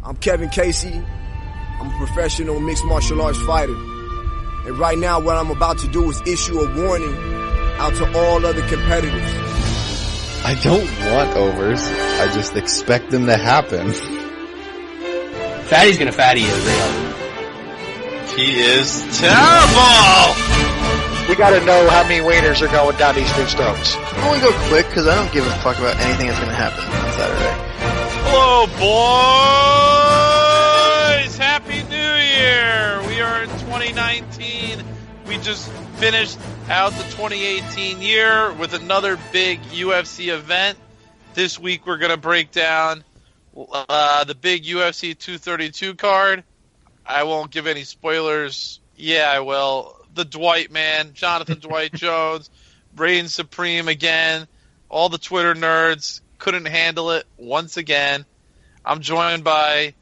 I'm Kevin Casey. I'm a professional mixed martial arts fighter. And right now what I'm about to do is issue a warning out to all other competitors. I don't want overs. I just expect them to happen. Fatty's gonna fatty is real. He is terrible! We gotta know how many wieners are going down these dudes' throats. I'm gonna go quick because I don't give a fuck about anything that's gonna happen on Saturday. Hello, boys! Happy New Year! We are in 2019. We just finished out the 2018 year with another big UFC event. This week we're gonna break down the big UFC 232 card. I won't give any spoilers. Yeah, I will. The Dwight man, Jonathan Dwight Jones, reigns supreme again. All the Twitter nerds couldn't handle it once again. I'm joined by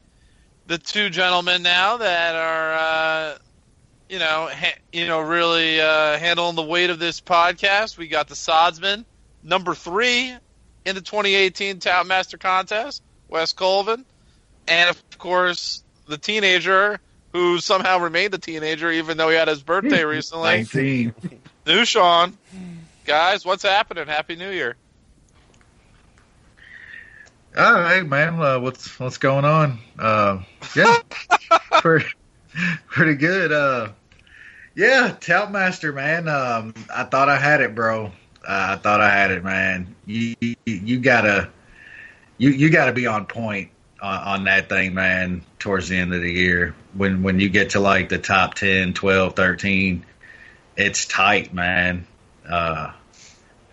the two gentlemen now that are, really handling the weight of this podcast. We got the Sodsman, number 3 in the 2018 Tout Master Contest, Wes Colvin, and of course the teenager who somehow remained a teenager even though he had his birthday recently. 19. New Sean. Guys, what's happening? Happy New Year. All right, man. What's going on? Yeah, pretty good. Yeah, Tout Master, man. I thought I had it, bro. I thought I had it, man. You gotta be on point on that thing, man, towards the end of the year. When you get to like the top 10, 12, 13, it's tight, man. I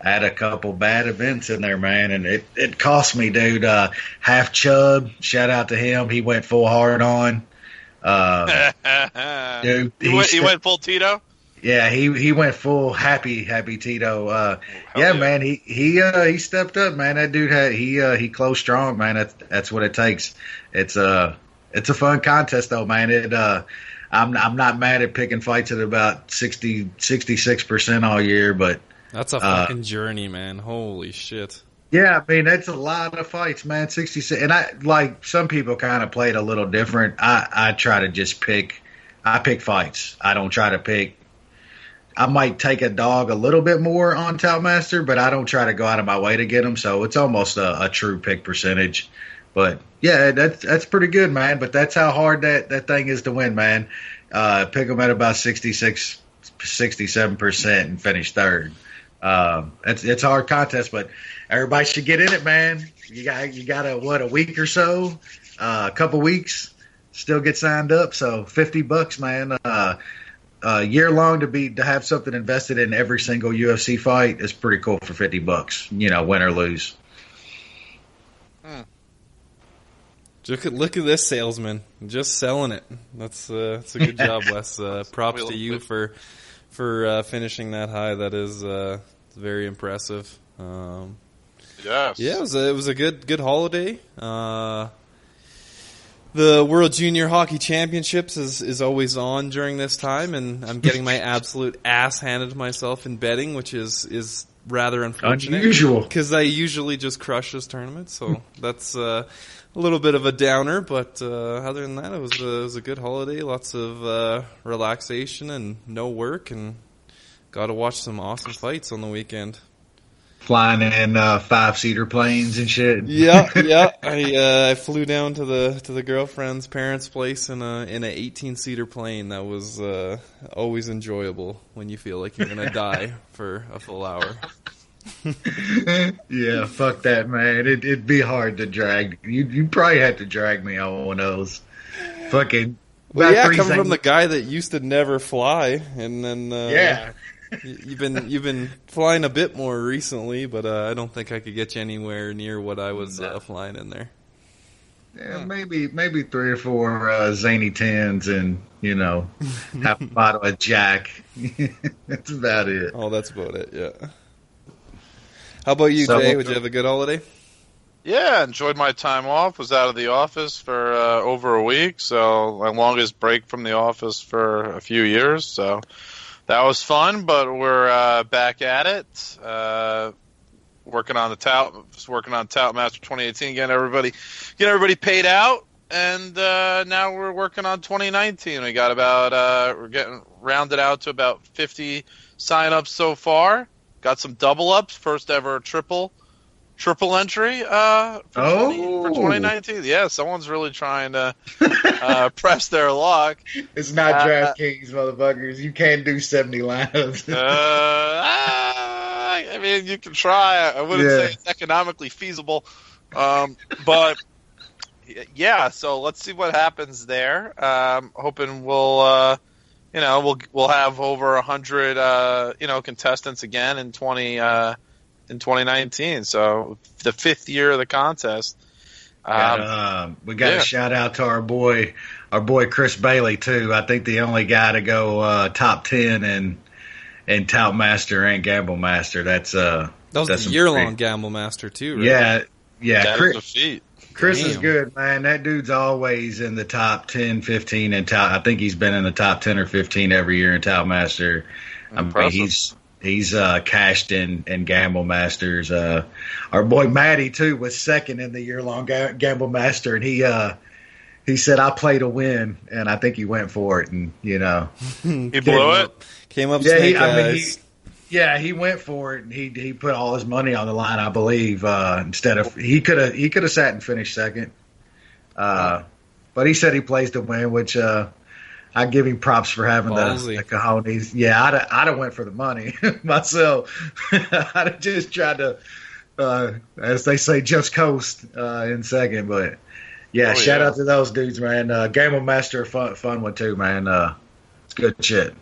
had a couple bad events in there, man, and it cost me, dude. Half Chub, shout out to him. He went full hard on. Dude, he went full Tito? Yeah, he went full happy Tito. Yeah, man, he stepped up, man. That dude he closed strong, man. That's what it takes. It's a fun contest though, man. I'm not mad at picking fights at about 66% all year, but that's a fucking journey, man. Holy shit. Yeah, I mean that's a lot of fights, man. 66, and I like some people kind of play it a little different. I try to just pick. I pick fights. I don't try to pick. I might take a dog a little bit more on Tout Master, but I don't try to go out of my way to get them. So it's almost a true pick percentage. But yeah, that's pretty good, man. But that's how hard that thing is to win, man. Pick them at about 66, 67% and finish third. It's a hard contest, but everybody should get in it, man. You got a week or so, a couple weeks, still get signed up. So $50, man. Year long to have something invested in every single UFC fight is pretty cool for $50. Win or lose. Look at this salesman, just selling it. That's a good job, Wes. Props to you for finishing that high. That is very impressive. Yes. Yeah, it was a good holiday. The World Junior Hockey Championships is always on during this time, and I'm getting my absolute ass handed to myself in betting, which is rather unfortunate. Unusual. Because I usually just crush this tournament, so that's a little bit of a downer. But other than that, it was a good holiday. Lots of relaxation and no work, and got to watch some awesome fights on the weekend. Flying in 5-seater planes and shit. Yeah. I flew down to the girlfriend's parents' place in a 18-seater plane. That was always enjoyable when you feel like you're gonna die for a full hour. Yeah, fuck that, man. It'd be hard to drag. You probably had to drag me on one of those. Fucking. Well, yeah, coming from the guy that used to never fly, and then yeah. You've been flying a bit more recently, but I don't think I could get you anywhere near what I was flying in there. Yeah, maybe 3 or 4 zany 10s and half a bottle of Jack. That's about it. Oh, that's about it. Yeah. How about you, Jay? Would you have a good holiday? Yeah, enjoyed my time off. Was out of the office for over a week, so my longest break from the office for a few years. So that was fun, but we're back at it. Working on Tout Master 2018. Getting everybody paid out. and now we're working on 2019. We got about we're getting rounded out to about 50 signups so far. Got some double ups, first ever triple entry for 2019. Yeah, someone's really trying to press their luck. It's not DraftKings, motherfuckers. You can't do 70 lineups. I mean, you can try. I wouldn't say it's economically feasible, but yeah. So let's see what happens there. Hoping we'll have over 100 contestants again in 2019. So the 5th year of the contest. We got a shout out to our boy Chris Bailey too. I think the only guy to go top 10 in Tout Master and Gamble Master. That's the year-long Gamble Master too, right? Yeah. Chris Damn. is good, man. That dude's always in the top 10, 15 in Tout. I think he's been in the top 10 or 15 every year in Tout Master. Impressive. I mean, he's cashed in Gamble Masters. Our boy Matty too was second in the year-long Gamble Master, and he said, "I play to win," and I think he went for it, and he blew it. Came up snake eyes. He went for it, and he put all his money on the line, I believe. Instead of he could have sat and finished second, but he said he plays to win, which I give him props for having the cojones. Yeah, I'd have went for the money myself. I'd have just tried to, as they say, just coast in second. But shout out to those dudes, man. Gamble Master, fun one too, man. It's good shit.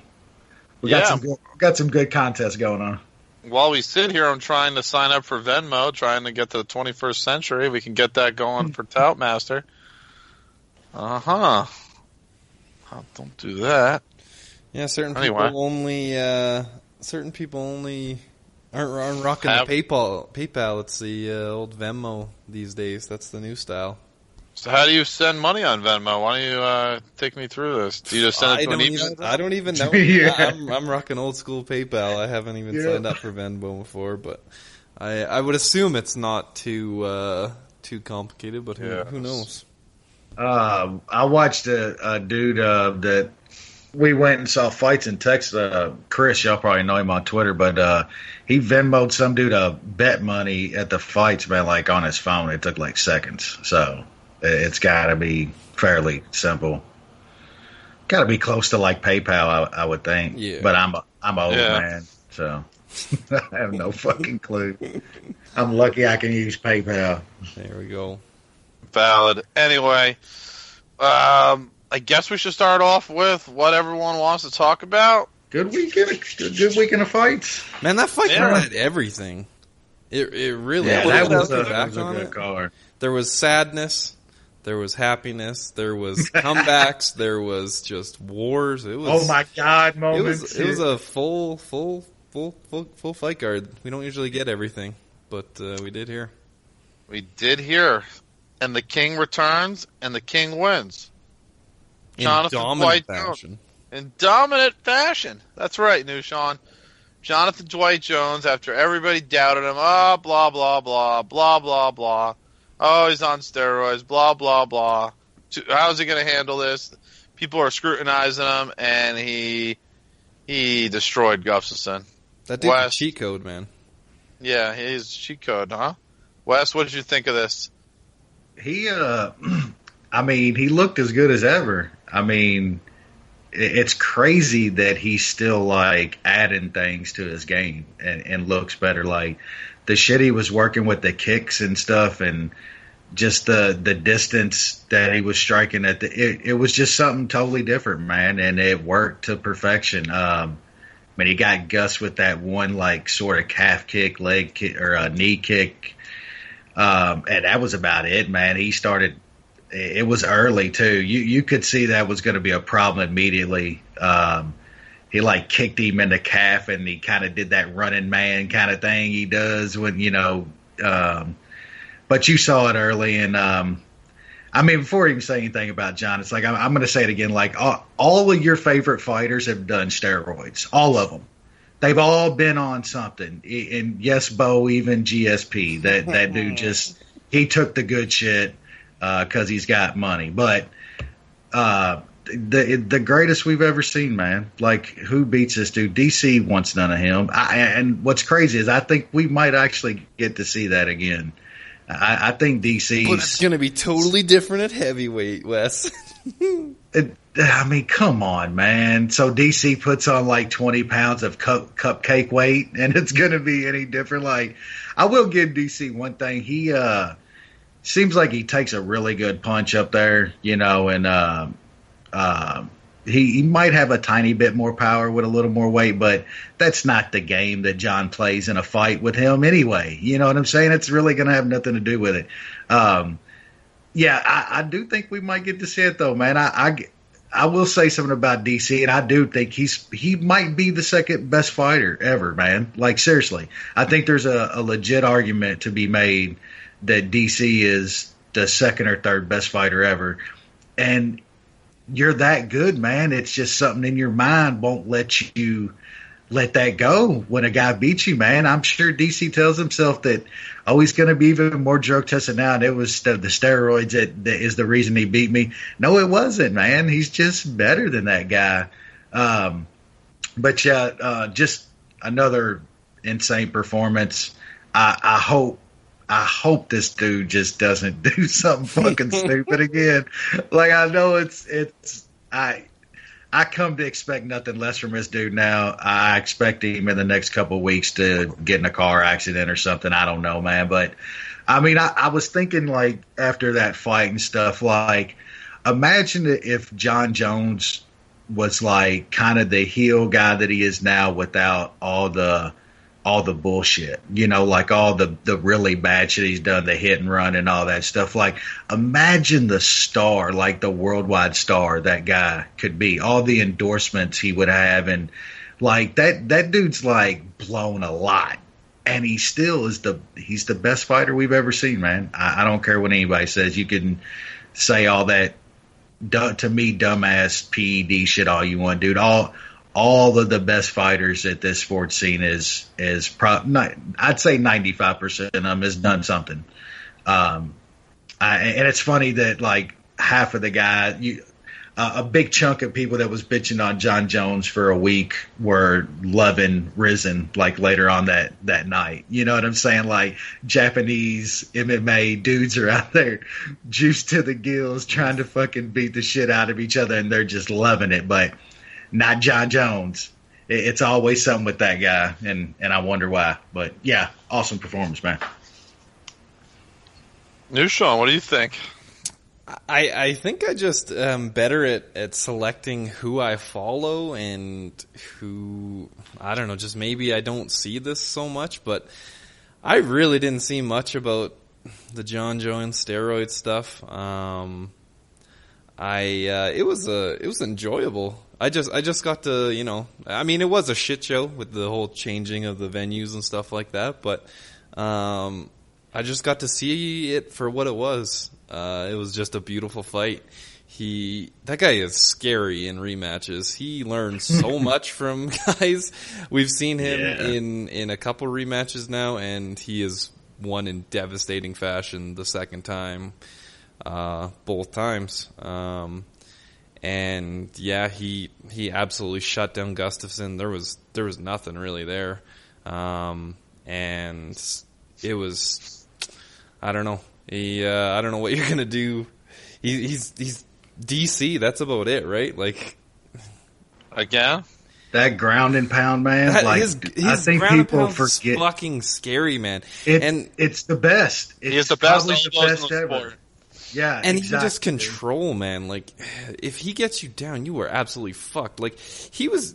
We got some good contests going on. While we sit here, I'm trying to sign up for Venmo, trying to get to the 21st century. We can get that going for Tout Master. Don't do that. Yeah, certain people only aren't rocking the PayPal. It's the old Venmo these days. That's the new style. So how do you send money on Venmo? Why don't you take me through this? Do you just send it to an email? I don't even know. I'm rocking old school PayPal. I haven't even signed up for Venmo before, but I would assume it's not too complicated. But who knows? I watched a dude that we went and saw fights in Texas. Chris, y'all probably know him on Twitter, but he Venmo'd some dude bet money at the fights, man, like on his phone. It took like seconds, so it's got to be fairly simple. Got to be close to like PayPal, I would think. Yeah. But I'm old, man, so I have no fucking clue. I'm lucky I can use PayPal. There we go. Valid. Anyway, I guess we should start off with what everyone wants to talk about. Good weekend of fights. Man, that fight had everything. It really. Yeah, that was a good card. There was sadness. There was happiness. There was comebacks. There was just wars. It was. Oh my God! Moments. It was a full fight card. We don't usually get everything, but we did here. We did here. And the king returns, and the king wins. Jonathan Dwight Jones. In dominant fashion. That's right, New Sean. Jonathan Dwight Jones, after everybody doubted him, blah, blah, blah, blah, blah, blah. Oh, he's on steroids, blah, blah, blah. How's he going to handle this? People are scrutinizing him, and he destroyed Gustafsson. That dude's a cheat code, man. Yeah, he's cheat code, huh? Wes, what did you think of this? He looked as good as ever. I mean, it's crazy that he's still like adding things to his game and looks better. Like the shit he was working with the kicks and stuff, and just the distance that he was striking at it was just something totally different, man. And it worked to perfection. I mean, he got Gus with that one like sort of calf kick, leg kick, or a knee kick. And that was about it, man. He started, it was early too. You could see that was going to be a problem immediately. He like kicked him in the calf, and he kind of did that running man kind of thing he does when, but you saw it early. And, I mean, before I even say anything about John, it's like, I'm going to say it again. Like all of your favorite fighters have done steroids, all of them. They've all been on something. And yes, Bo, even GSP, that dude he took the good shit. because he's got money. But the greatest we've ever seen, man. Like, who beats this dude? DC wants none of him. And what's crazy is I think we might actually get to see that again. I think DC's... But it's going to be totally different at heavyweight, Wes. I mean, come on, man. So DC puts on like 20 pounds of cupcake weight, and it's going to be any different? Like, I will give DC one thing. He seems like he takes a really good punch up there, you know, and he might have a tiny bit more power with a little more weight, but that's not the game that Jon plays in a fight with him anyway. You know what I'm saying? It's really going to have nothing to do with it. Yeah, I do think we might get to see it, though, man. I will say something about DC, and I do think he might be the second best fighter ever, man. Like, seriously. I think there's a legit argument to be made that DC is the second or third best fighter ever. And you're that good, man. It's just something in your mind won't let you let that go when a guy beats you, man. I'm sure DC tells himself that, he's going to be even more drug tested now, and it was the steroids that is the reason he beat me. No, it wasn't, man. He's just better than that guy. But yeah, just another insane performance. I hope this dude just doesn't do something fucking stupid again. Like, I know I come to expect nothing less from this dude now. I expect him in the next couple of weeks to get in a car accident or something. I don't know, man. But, I mean, I was thinking, like, after that fight and stuff, like, imagine if Jon Jones was, like, kind of the heel guy that he is now without all the bullshit, you know, like all the really bad shit he's done, the hit and run and all that stuff. Like, imagine the star, like the worldwide star that guy could be, all the endorsements he would have. And like that dude's like blown a lot, and he still is he's the best fighter we've ever seen, man. I don't care what anybody says. You can say all that, to me, dumbass PED shit all you want, dude. All of the best fighters at this sports scene I'd say 95% of them has done something. And it's funny that like half of the guys, a big chunk of people that was bitching on Jon Jones for a week were loving Rizin like later on that night. You know what I'm saying? Like, Japanese MMA dudes are out there juiced to the gills trying to fucking beat the shit out of each other, and they're just loving it. But not Jon Jones. It's always something with that guy, and I wonder why. But yeah, awesome performance, man. New Sean, what do you think? I think I just am better at selecting who I follow and who, I don't know, just maybe I don't see this so much, but I really didn't see much about the Jon Jones steroid stuff. It was enjoyable. I just got to, you know, I mean, it was a shit show with the whole changing of the venues and stuff like that, but I just got to see it for what it was. It was just a beautiful fight. That guy is scary in rematches. He learns so much from guys. We've seen him in a couple rematches now, and he has won in devastating fashion the second time, both times. And yeah, he absolutely shut down Gustafsson. There was nothing really there, and it was, I don't know. I don't know what you're gonna do. He's DC. That's about it, right? Like, again, that ground and pound, man. Like, his I think ground and people pound's forget. Fucking scary, man. It's the best. It's he is the best. Probably the best ever. Sport. Yeah, and exactly. he just control, man. Like, if he gets you down, you are absolutely fucked. Like, his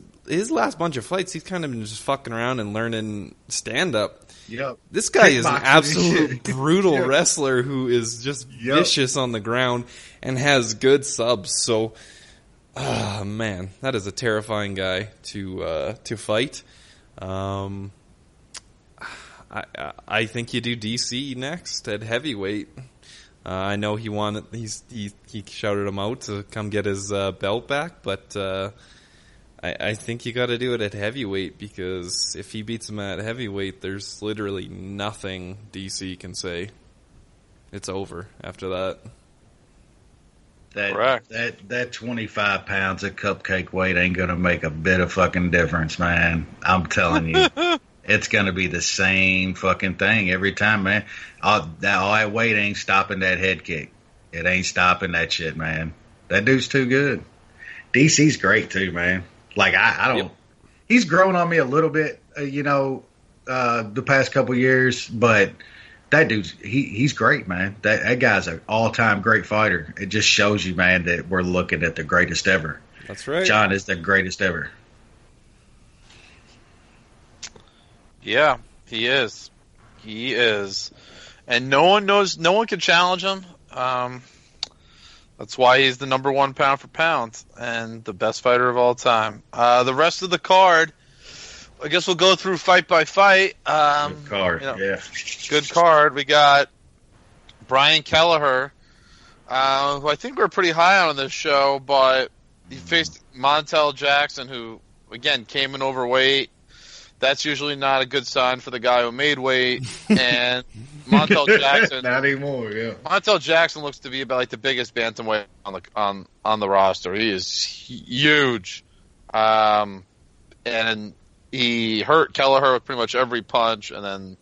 last bunch of fights, he's kind of been just fucking around and learning stand up. Yep. This guy is an Kickboxing absolute brutal Yep. wrestler who is just vicious on the ground and has good subs. So, man, that is a terrifying guy to fight. I think you do DC next at heavyweight. I know he wanted. He shouted him out to come get his belt back, but I think you got to do it at heavyweight, because if he beats him at heavyweight, there's literally nothing DC can say. It's over after that. Correct. That 25 pounds of cupcake weight ain't gonna make a bit of fucking difference, man. I'm telling you, it's gonna be the same fucking thing every time, man. All that weight ain't stopping that head kick. It ain't stopping that shit, man. That dude's too good. DC's great too, man. Like I don't. Yep. He's grown on me a little bit, the past couple years, but. That dude's he's great, man. That guy's an all-time great fighter. It just shows you, man, that we're looking at the greatest ever. That's right. Jon is the greatest ever. Yeah, he is. He is. And no one can challenge him. That's why he's the number one pound for pound and the best fighter of all time. The rest of the card, I guess we'll go through fight by fight. Good card, yeah. Good card. We got Brian Kelleher, who I think we're pretty high on this show, but he faced Montel Jackson, who, again, came in overweight. That's usually not a good sign for the guy who made weight. And Montel Jackson, not anymore. Yeah, Montel Jackson looks to be about like the biggest bantamweight on the roster. He is huge, and he hurt Kelleher with pretty much every punch, and then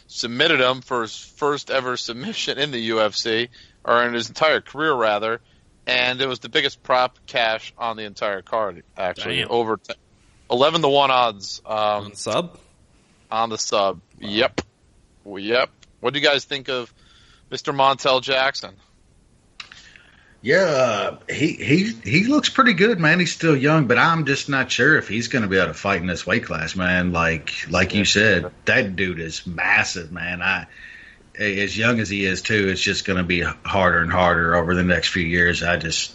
submitted him for his first ever submission in the UFC, or in his entire career rather. And it was the biggest prop cash on the entire card, actually. Damn. Over 11-1 odds. On the sub? On the sub. Wow. Yep. What do you guys think of Mr. Montel Jackson? Yeah, he looks pretty good, man. He's still young, but I'm just not sure if he's going to be able to fight in this weight class, man. Like you said, that dude is massive, man. As young as he is too, it's just going to be harder and harder over the next few years. I don't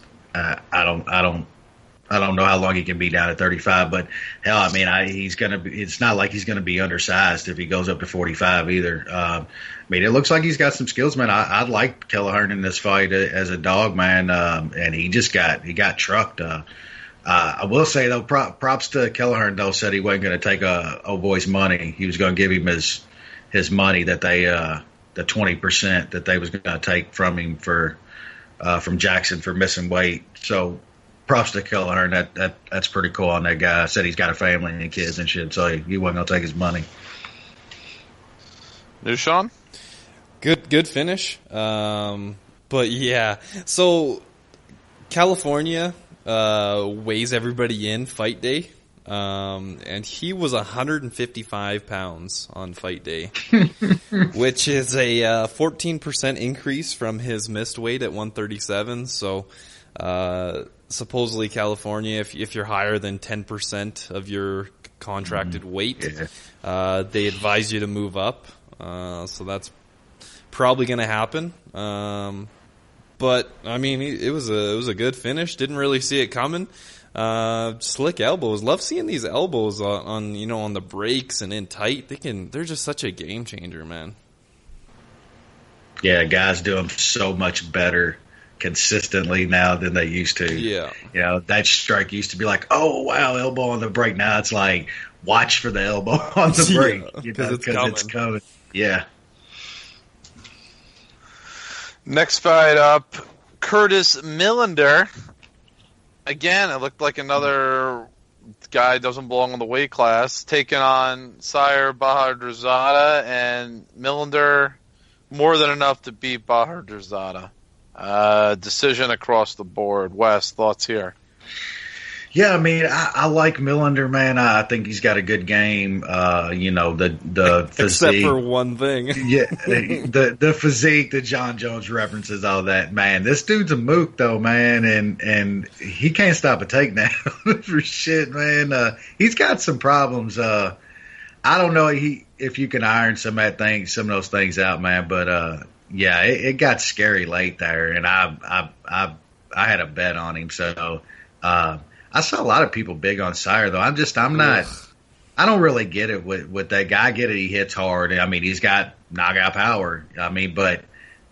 know how long he can be down at 35, but hell, I mean, he's going to be. It's not like he's going to be undersized if he goes up to 45 either. I mean, it looks like he's got some skills, man. I like Kelleher in this fight as a dog, man, and he got trucked. I will say though, props to Kelleher though. Said he wasn't going to take old boy's money. He was going to give him his money that they the 20% that they was going to take from him from Jackson for missing weight. So. Props to Kelleher, and that's pretty cool on that guy. Said he's got a family and kids and shit, so he wasn't gonna take his money. New Sean? Good finish. But yeah, so California weighs everybody in fight day, and he was 155 pounds on fight day, which is a 14% increase from his missed weight at 137. So. Supposedly California, if you're higher than 10% of your contracted weight, they advise you to move up. So that's probably going to happen. But I mean, it was a good finish. Didn't really see it coming. Slick elbows. Love seeing these elbows on the breaks and in tight. They're just such a game changer, man. Yeah, guys do them so much better consistently now than they used to. Yeah. That strike used to be like, oh wow, elbow on the break. Now it's like, watch for the elbow on the break because it's coming. Yeah. Next fight up, Curtis Millender. Again, it looked like another guy doesn't belong in the weight class, taking on Sire Bahadurzada, and Millender more than enough to beat Bahadurzada. Decision across the board. Wes, thoughts here? Yeah, I mean, I like Millender, man. I think he's got a good game. The physique. Except for one thing. Yeah, the physique, the Jon Jones references, all that. Man, this dude's a mook, though, man, and he can't stop a takedown for shit, man. He's got some problems. I don't know if you can iron some of those things out, man, but yeah, it got scary late there, and I had a bet on him. So I saw a lot of people big on Sire, though. I'm not. I don't really get it with that guy. I get it. He hits hard. I mean, he's got knockout power. I mean, but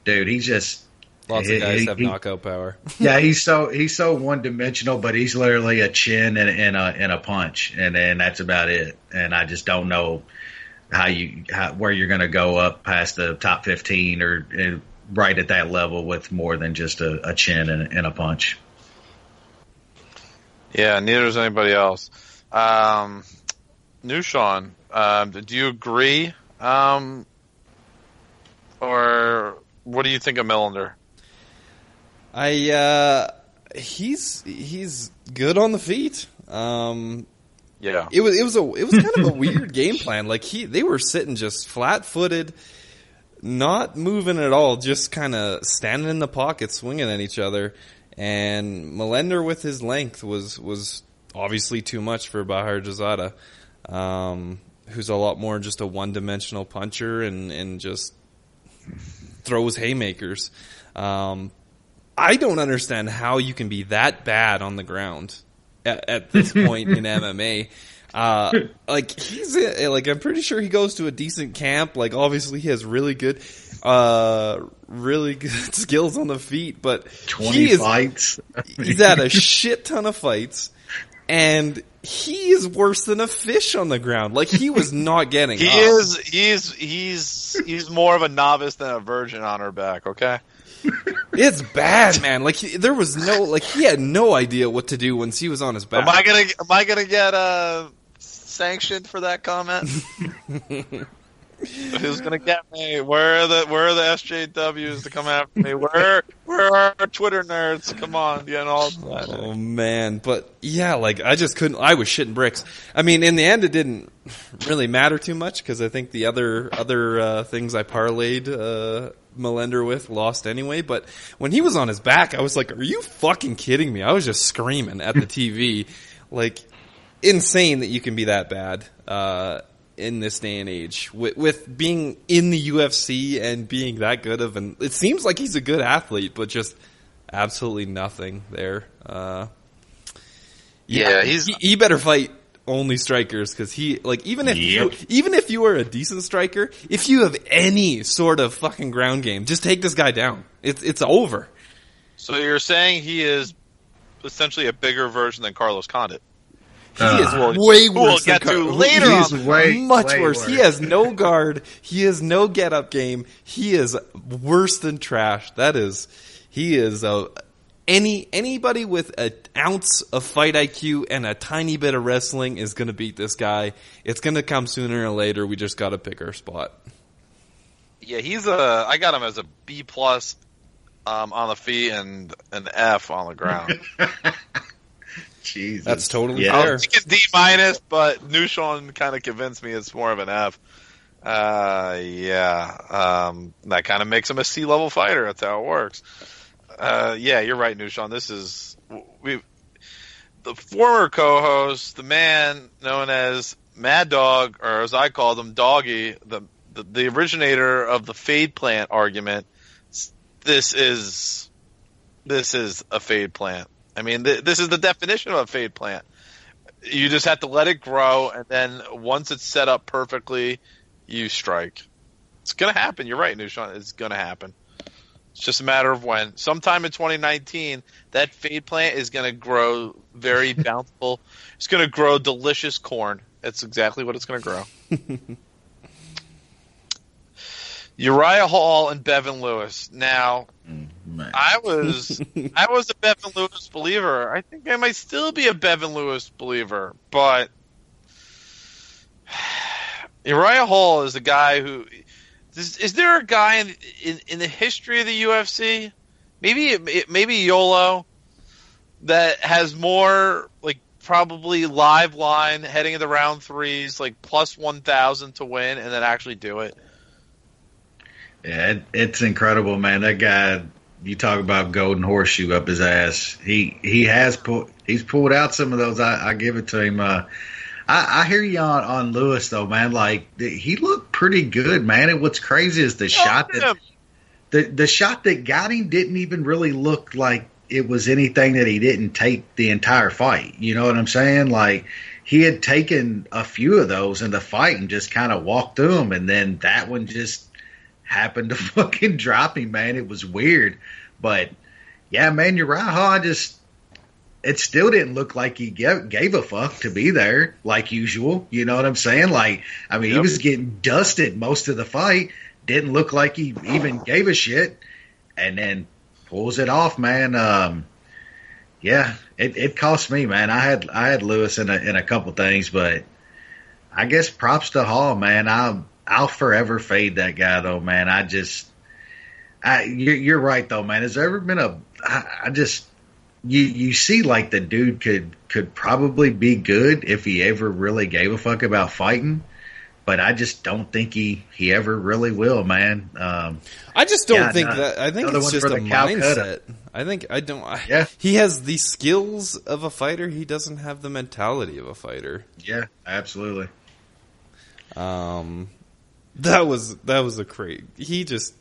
dude, he's just lots of guys have knockout power. Yeah, he's so one dimensional. But he's literally a chin and a punch, and then that's about it. And I just don't know where you're going to go up past the top 15 or right at that level with more than just a chin and a punch. Yeah, neither does anybody else. New Sean, do you agree? Or what do you think of Millender? He's good on the feet. Yeah, it was kind of a weird game plan. Like they were sitting just flat-footed, not moving at all, just kind of standing in the pocket, swinging at each other. And Millender with his length was obviously too much for Bahar Jazada, who's a lot more just a one-dimensional puncher and just throws haymakers. I don't understand how you can be that bad on the ground at this point in MMA. I'm pretty sure he goes to a decent camp. Like, obviously he has really good skills on the feet, but 20 fights. He's had a shit ton of fights, and he is worse than a fish on the ground. Like, he was not getting up. He's more of a novice than a virgin on her back, okay? It's bad, man. Like, he had no idea what to do when he was on his back. Am I gonna get sanctioned for that comment? Who's gonna get me? Where are the SJWs to come after me? Where are our Twitter nerds? Come on, getting all that. Oh man, but yeah, like I just couldn't. I was shitting bricks. I mean, in the end, it didn't really matter too much because I think the other things I parlayed Millender with lost anyway. But when he was on his back, I was like, "Are you fucking kidding me?" I was just screaming at the TV, like insane that you can be that bad. In this day and age, with being in the UFC and being that good of it seems like he's a good athlete, but just absolutely nothing there. He better fight only strikers because even if you are a decent striker, if you have any sort of fucking ground game, just take this guy down. It's over. So you're saying he is essentially a bigger version than Carlos Condit? He is way worse. We'll get to later on. Much worse. He has no guard. He has no get-up game. He is worse than trash. He is anybody with an ounce of fight IQ and a tiny bit of wrestling is going to beat this guy. It's going to come sooner or later. We just got to pick our spot. Yeah, I got him as a B+ on the feet and an F on the ground. Jesus. That's totally fair. I was thinking D-, but New Sean kind of convinced me it's more of an F. That kind of makes him a C-level fighter. That's how it works. Yeah, you're right, New Sean. This is the former co-host, the man known as Mad Dog, or as I called him, Doggy, the originator of the fade plant argument. This is a fade plant. I mean, this is the definition of a fade plant. You just have to let it grow, and then once it's set up perfectly, you strike. It's going to happen. You're right, Nushan. It's going to happen. It's just a matter of when. Sometime in 2019, that fade plant is going to grow very bountiful. It's going to grow delicious corn. That's exactly what it's going to grow. Uriah Hall and Bevan Lewis. Now, I was a Bevan Lewis believer. I think I might still be a Bevan Lewis believer, but Uriah Hall is a guy who is there a guy in the history of the UFC, maybe YOLO, that has more like probably live line heading into round threes, like plus 1,000 to win, and then actually do it. Yeah, it's incredible, man. That guy, you talk about golden horseshoe up his ass. He's pulled out some of those. I give it to him. I hear you on Lewis though, man. Like he looked pretty good, man. And what's crazy is the shot that got him didn't even really look like it was anything that he didn't take the entire fight. You know what I'm saying? Like he had taken a few of those in the fight and just kind of walked through them, and then that one just happened to fucking drop him, man. It was weird. But yeah, man, you're right, it still didn't look like he gave a fuck to be there like usual. You know what I'm saying? Like, I mean, He was getting dusted most of the fight. Didn't look like he even gave a shit. and then pulls it off, man. Yeah, it cost me, man. I had Lewis in a couple things, but I guess props to Hall, man. I'll forever fade that guy, though, man. You're right, though, man. Has there ever been you see like the dude could probably be good if he ever really gave a fuck about fighting, but I just don't think he ever really will, man. I just don't think that. I think it's just a mindset. Yeah. He has the skills of a fighter. He doesn't have the mentality of a fighter. Yeah, absolutely. That was a great. He just.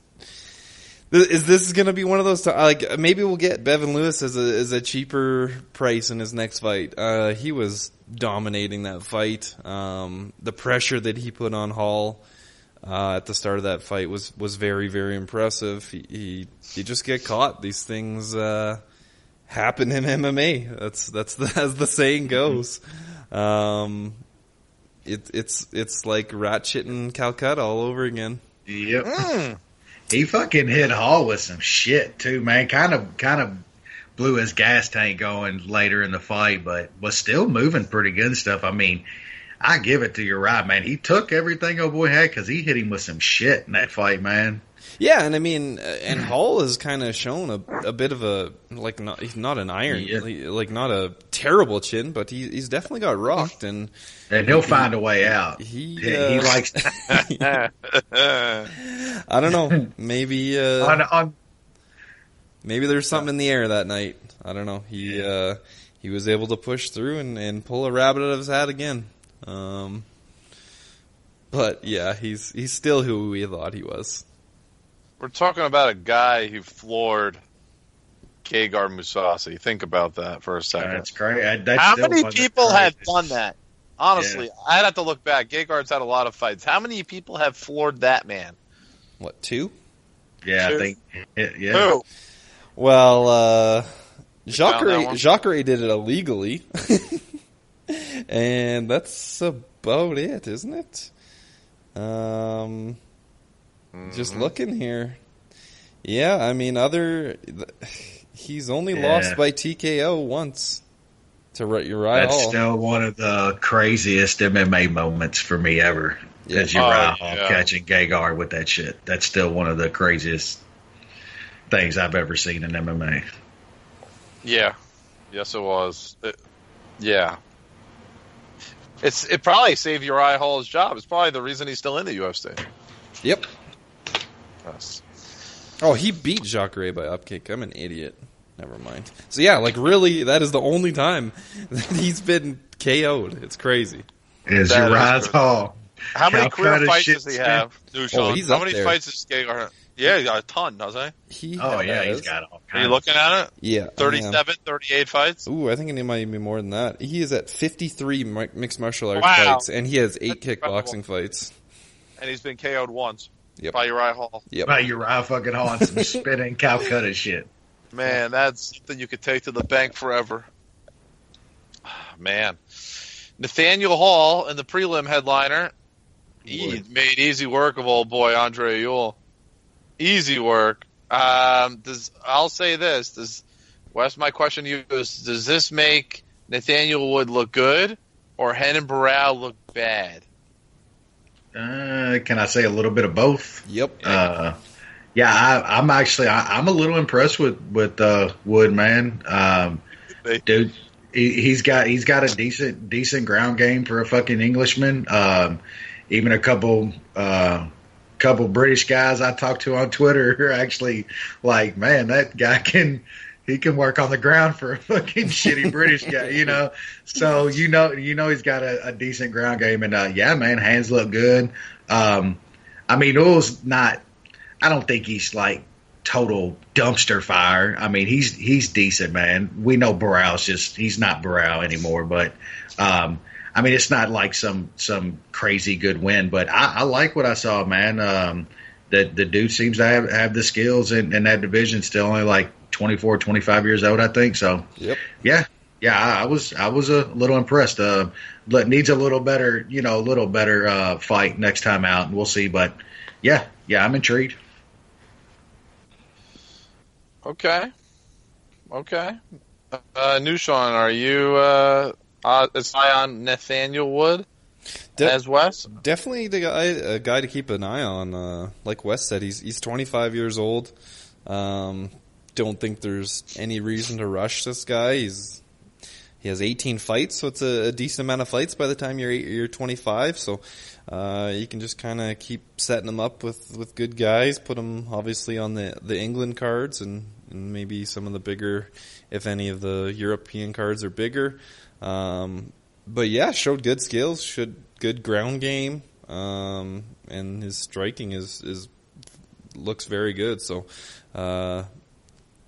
Is this going to be one of those times? Like, maybe we'll get Bevan Lewis as a cheaper price in his next fight. He was dominating that fight. The pressure that he put on Hall at the start of that fight was very, very impressive. You just get caught. These things happen in MMA. That's as the saying goes. It's like rat shit in Calcutta all over again. Yep. He fucking hit Hall with some shit too, man. Kind of blew his gas tank going later in the fight, but was still moving pretty good and stuff. I mean, I give it to you, right, man. He took everything old boy had because he hit him with some shit in that fight, man. Yeah, and I mean, and Hall has kind of shown a bit of a he's not an iron, like not a terrible chin, but he's definitely got rocked, and he'll find a way out. He likes. I don't know. Maybe maybe there's something in the air that night. I don't know. He was able to push through and pull a rabbit out of his hat again. But yeah, he's still who we thought he was. We're talking about a guy who floored Gegard Mousasi. Think about that for a second. That's great. How many people have done that? Honestly, I'd have to look back. Gegard's had a lot of fights. How many people have floored that man? What, 2? Yeah, Two? I think. Yeah. Who? Well, Jacare did it illegally, and that's about it, isn't it? Just looking here. Yeah, I mean, he's only lost by TKO once to Uriah Hall. That's still one of the craziest MMA moments for me ever. Yeah. Is Uriah Hall catching Gegard with that shit. That's still one of the craziest things I've ever seen in MMA. Yeah. Yes, it was. Yeah. It probably saved Uriah Hall's job. It's probably the reason he's still in the UFC. Yep. Yes. Oh, he beat Jacare by upkick. I'm an idiot. Never mind. So yeah, like really, that is the only time that he's been KO'd. It's crazy. Is Uriah Hall? How many career fights does he have? He's How up many there. fights does Gegard? Yeah, he got a ton, doesn't he? He's got all Are you kinds. looking at it? Yeah. 37, 38 fights? Ooh, I think it might be more than that. He is at 53 mixed martial arts Wow. fights, and he has 8 That's kickboxing incredible. fights. And he's been KO'd once Yep. by Uriah Hall. Yep. By Uriah fucking Hall and some spinning Calcutta shit. Man, that's something you could take to the bank forever. Man. Nathaniel Hall in the prelim headliner. He made easy work of old boy Andre Ewell. Easy work. I'll say this. Wes, my question to you is, does this make Nathaniel Wood look good or Henan Barrow look bad? Can I say a little bit of both? Yep. Yeah, I'm a little impressed with Wood, man. Dude, he's got a decent ground game for a fucking Englishman. Even a couple British guys I talked to on Twitter are actually like, man, that guy can work on the ground for a fucking shitty British guy, you know. So you know he's got a decent ground game, and yeah, man, hands look good. I mean, Ewell's not. I don't think he's like total dumpster fire. I mean, he's decent, man. We know Barrow's he's not Barrow anymore, but I mean, it's not like some crazy good win, but I like what I saw, man. The dude seems to have the skills in that division. Still only like 24, 25 years old, I think. So, Yep. Yeah. I was a little impressed. Needs a little better fight next time out, and we'll see. But yeah, I'm intrigued. Okay. New Sean, are you as high on Nathaniel Wood as Wes? Definitely a guy to keep an eye on. Like Wes said, he's 25 years old. Don't think there's any reason to rush this guy. He has 18 fights, so it's a decent amount of fights by the time you're 25. So you can just kind of keep setting him up with good guys. Put him obviously on the England cards and maybe some of the bigger, if any of the European cards are bigger. But yeah, showed good skills, showed good ground game, and his striking is looks very good. So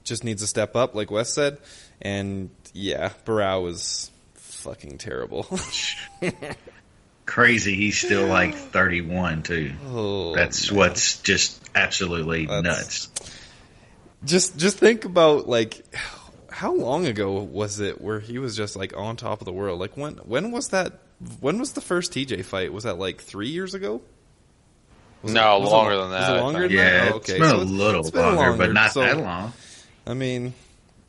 just needs a step up, like Wes said. And yeah, Barao was fucking terrible. Crazy. He's still like 31 too. Oh, that's man. What's just absolutely nuts. Just think about like how long ago was it where he was just like on top of the world? Like when was that? When was the first TJ fight? Was that like 3 years ago? Longer than that. Was it longer than yeah, that? Oh, okay. It's been a little longer, but not that long. I mean,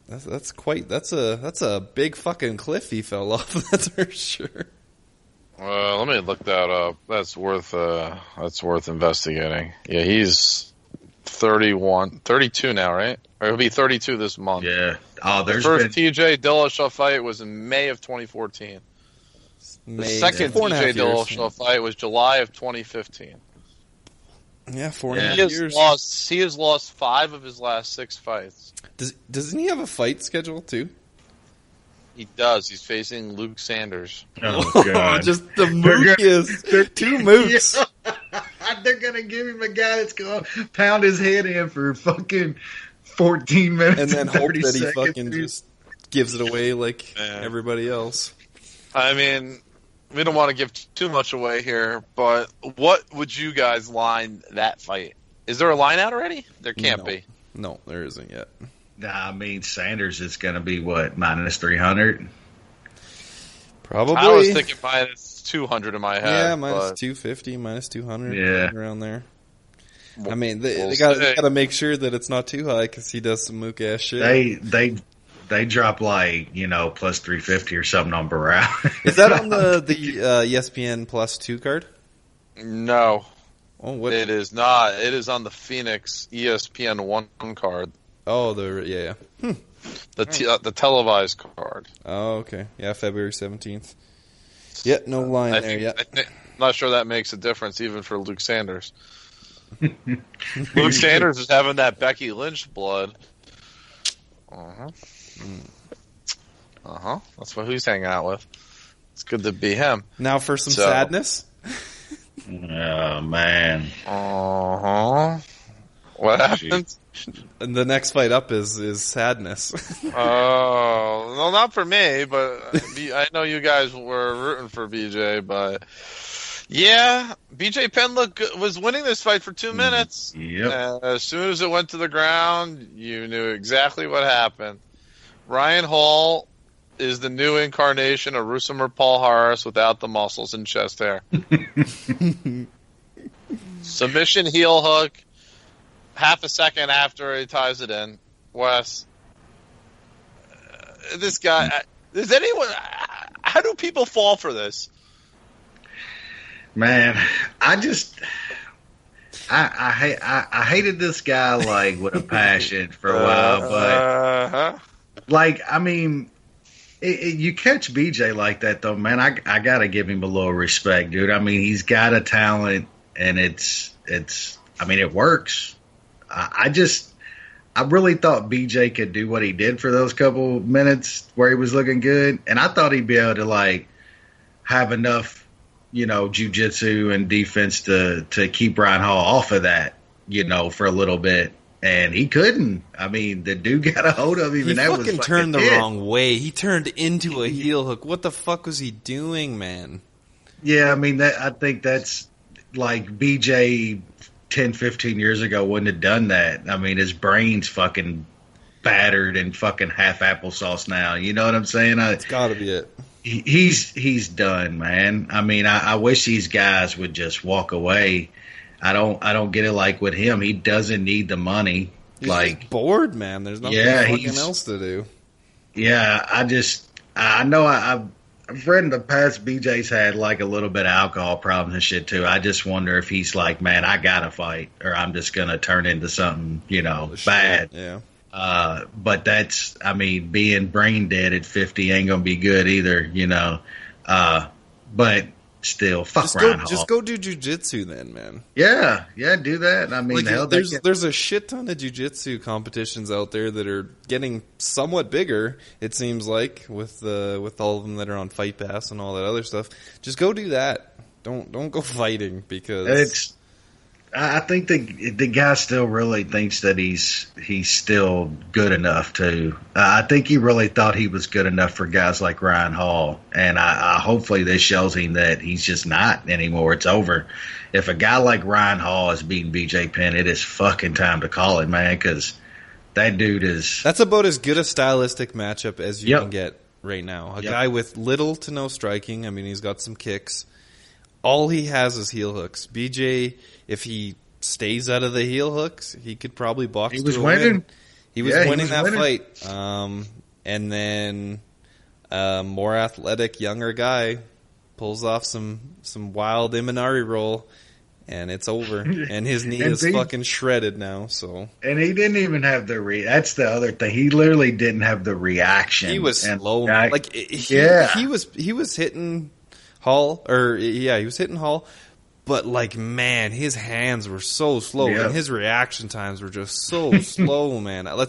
that's a big fucking cliff he fell off. That's for sure. Let me look that up. That's worth investigating. Yeah, he's 32 now, right? Or he'll be 32 this month. Yeah. The first TJ Dillashaw fight was in May of 2014. The second TJ Dillashaw fight was July of 2015. Yeah, 4.5 years. He has lost 5 of his last 6 fights. Doesn't he have a fight schedule too? He does. He's facing Luke Sanders. Oh, God. Just the mookiest. 2 mooks. They're going to give him a guy that's going to pound his head in for fucking 14 minutes and then hope that he seconds. fucking just gives it away like everybody else. I mean, we don't want to give too much away here, but what would you guys line that fight? Is there a line out already? There can't be. No, there isn't yet. Nah, I mean, Sanders is going to be, what, minus 300? Probably. I was thinking minus 200 in my head. Yeah, minus 250, minus 200, around there. I mean, they got to make sure that it's not too high because he does some mook ass shit. They drop like plus 350 or something on Barao. Is that on the ESPN Plus 2 card? No. Oh, what? It is not. It is on the Phoenix ESPN 1 card. Oh, the televised card. Oh, okay. Yeah, February 17th. Yeah, no line there yet. I'm not sure that makes a difference even for Luke Sanders. Luke Sanders is having that Becky Lynch blood. That's what he's hanging out with. It's good to be him. Now for some sadness. Oh man. What happened? And the next fight up is sadness. Oh, no, not for me, but I know you guys were rooting for BJ, but yeah, BJ Penn was winning this fight for 2 minutes. Yep. As soon as it went to the ground, you knew exactly what happened. Ryan Hall is the new incarnation of Rusimir Paul Harris without the muscles and chest hair. Submission heel hook. Half a second after he ties it in, Wes. This guy. Does anyone? How do people fall for this? Man, I hated this guy like with a passion for a while, but like I mean, you catch BJ like that though, man. I gotta give him a little respect, dude. I mean, he's got a talent, and it's. I mean, it works. I really thought BJ could do what he did for those couple minutes where he was looking good, and I thought he'd be able to like have enough, jiu-jitsu and defense to keep Ryan Hall off of that, for a little bit, and he couldn't. I mean, the dude got a hold of him. He and that fucking was turned the wrong way. He turned into a heel hook. What the fuck was he doing, man? Yeah, I mean, I think that's like BJ 10, 15 years ago wouldn't have done that. I mean, his brain's fucking battered and fucking half applesauce now. You know what I'm saying? It's got to be it. He's done, man. I mean, I wish these guys would just walk away. I don't get it like with him. He doesn't need the money. He's like just bored, man. There's nothing fucking else to do. Yeah, I know I've read in the past BJ's had like a little bit of alcohol problems and shit too. I just wonder if he's like, man, I gotta fight or I'm just gonna turn into something, bad. Yeah. But being brain dead at 50 ain't gonna be good either, but still, fuck Ryan Hall. Just go do jiu-jitsu then, man. Yeah, do that. I mean, there's a shit ton of jiu-jitsu competitions out there that are getting somewhat bigger, it seems like, with all of them that are on Fight Pass and all that other stuff. Just go do that. Don't go fighting because I think the guy still really thinks that he's still good enough to. I think he really thought he was good enough for guys like Ryan Hall, and I hopefully this shows him that he's just not anymore. It's over. If a guy like Ryan Hall is beating BJ Penn, it is fucking time to call it, man, because that dude is. That's about as good a stylistic matchup as you can get right now. A guy with little to no striking. I mean, he's got some kicks. All he has is heel hooks. BJ, if he stays out of the heel hooks, he could probably box. He was winning. He was winning that fight. And then more athletic, younger guy pulls off some wild Imanari roll, and it's over. And his knee is fucking shredded now. So. And he didn't even have that's the other thing. He literally didn't have the reaction. He was slow. He was hitting Hall, he was hitting Hall, but man, his hands were so slow and his reaction times were just so slow, man. All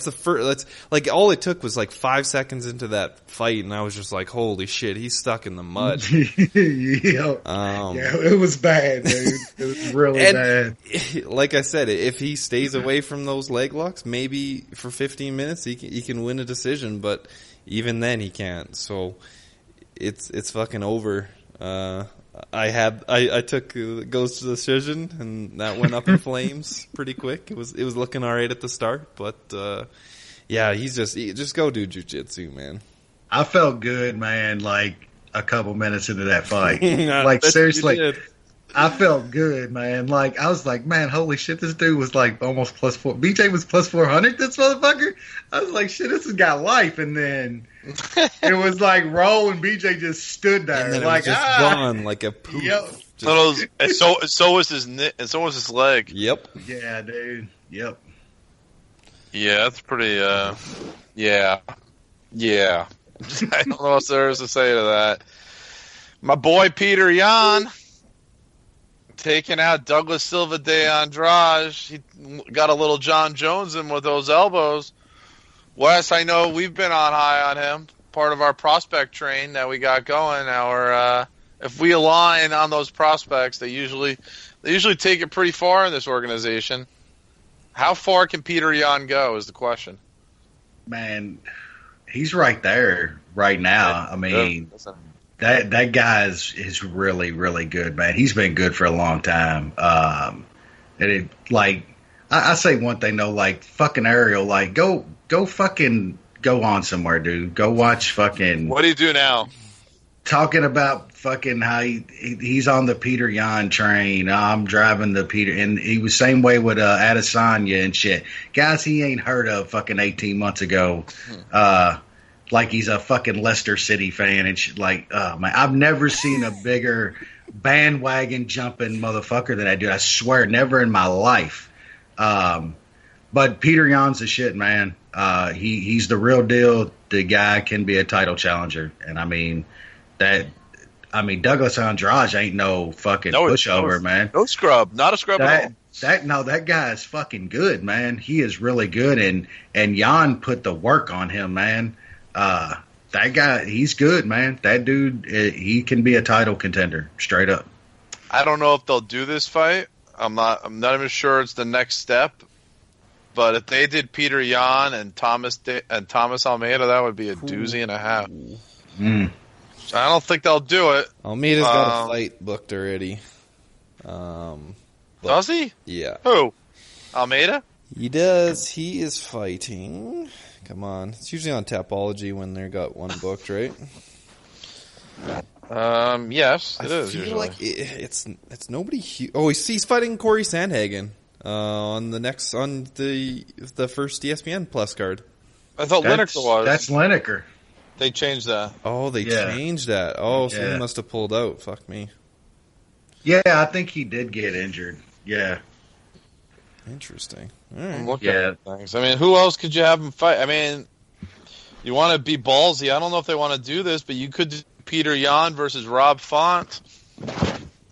it took was 5 seconds into that fight, and I was just like, holy shit, he's stuck in the mud. It was bad, dude. It was really bad. Like I said, if he stays away from those leg locks, maybe for 15 minutes he can win a decision, but even then he can't. So it's fucking over. I took goes to decision, and that went up in flames pretty quick. It was looking all right at the start, but he's just go do jiu-jitsu, man. I felt good, man. A couple minutes into that fight, seriously, I felt good, man. I was like, man, holy shit, this dude was almost +4. BJ was +400. This motherfucker. I was like, shit, this has got life, and then. It was roll, and BJ just stood there, and then it was just gone like a poof. Yep. So was his leg. Yep. Yeah, dude. Yep. Yeah, that's pretty. Yeah. I don't know what there is to say to that. My boy Peter Yan taking out Douglas Silva de Andrade. He got a little Jon Jones in with those elbows. Wes, I know we've been on high on him. Part of our prospect train that we got going. If we align on those prospects, they usually take it pretty far in this organization. How far can Peter Yan go is the question. Man, he's right there right now. I mean, that guy is really, really good, man. He's been good for a long time. I say one thing though, fucking Ariel, go fucking go on somewhere, dude. Go watch fucking. What do you do now? Talking about fucking how he's on the Peter Yan train. I'm driving the Peter, and he was same way with Adesanya and shit. Guys he ain't heard of fucking 18 months ago. He's a fucking Leicester City fan and shit. Man, I've never seen a bigger bandwagon jumping motherfucker than I do. I swear, never in my life. But Peter Yan's the shit, man. He's the real deal. The guy can be a title challenger, and Douglas Andrade ain't no fucking pushover, man. No scrub, not a scrub at all. That guy is fucking good, man. He is really good, and Yan put the work on him, man. That guy, he's good, man. That dude, he can be a title contender, straight up. I don't know if they'll do this fight. I'm not even sure it's the next step. But if they did Peter Yan and Thomas Almeida, that would be a doozy and a half. Mm. I don't think they'll do it. Almeida's got a fight booked already. Does he? Yeah. Who? Almeida? He does. He is fighting. Come on. It's usually on Tapology when they got one booked, right? Yes, it is feel usually. Like it's nobody huge. Oh, he's fighting Corey Sandhagen. on the first ESPN Plus card. I thought Lineker was. That's Lineker. They changed that. Oh, they changed that. Oh, so Yeah. he must have pulled out. Fuck me. Yeah, I think he did get injured. Yeah. Interesting. All I'm right. looking at things. I mean, who else could you have him fight? I mean, you want to be ballsy. I don't know if they want to do this, but you could do Peter Yan versus Rob Font.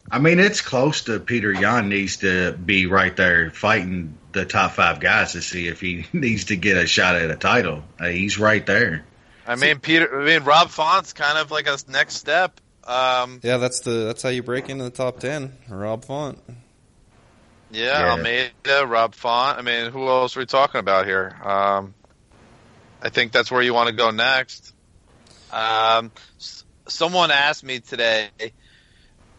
I mean, it's close to Peter Yan needs to be right there fighting the top 5 guys to see if he needs to get a shot at a title. He's right there. I mean, Rob Font's kind of like a next step. Yeah, that's how you break into the top 10. Rob Font. Yeah, Almeida, Rob Font. I mean, who else are we talking about here? I think that's where you want to go next. Someone asked me today,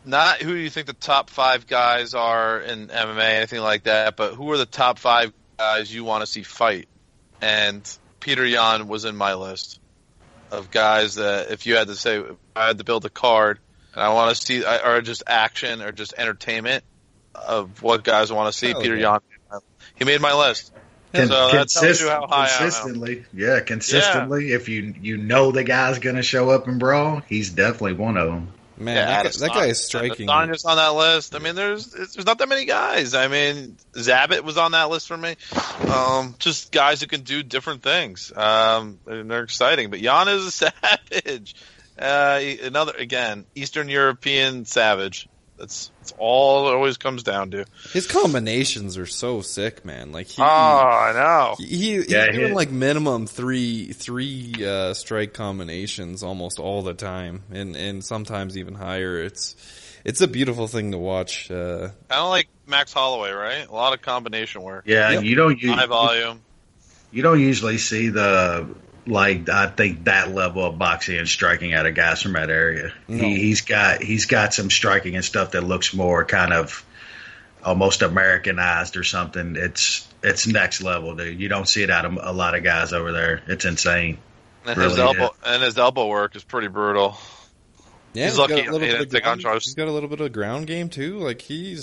not who do you think the top 5 guys are in MMA, anything like that, but who are the top 5 guys you want to see fight? And Peter Yan was in my list of guys that if you had to say, if I had to build a card and I want to see, or just action or just entertainment of what guys I want to see, Peter Yan, he made my list. So that tells you how high consistently. Yeah, consistently. If you know the guy's going to show up and brawl, he's definitely one of them. Man, that guy is striking. Adesanya on that list. I mean, there's not that many guys. I mean, Zabit was on that list for me. Just guys who can do different things. And they're exciting. But Yan is a savage. Again, Eastern European savage. That's all it always comes down to. His combinations are so sick, man. Like I know. He's doing like minimum three strike combinations almost all the time, and sometimes even higher. It's a beautiful thing to watch. Kind of like Max Holloway, right? A lot of combination work. Yeah, Yep. you don't High volume. You don't usually see I think that level of boxing and striking out of guys from that area. No. He's got some striking and stuff that looks more kind of almost Americanized or something. It's next level, dude. You don't see it out of a lot of guys over there. It's insane. And Really his elbow work is pretty brutal. Yeah, He's lucky got a little he bit didn't of take on ground- charge. He's got a little bit of ground game too. Like he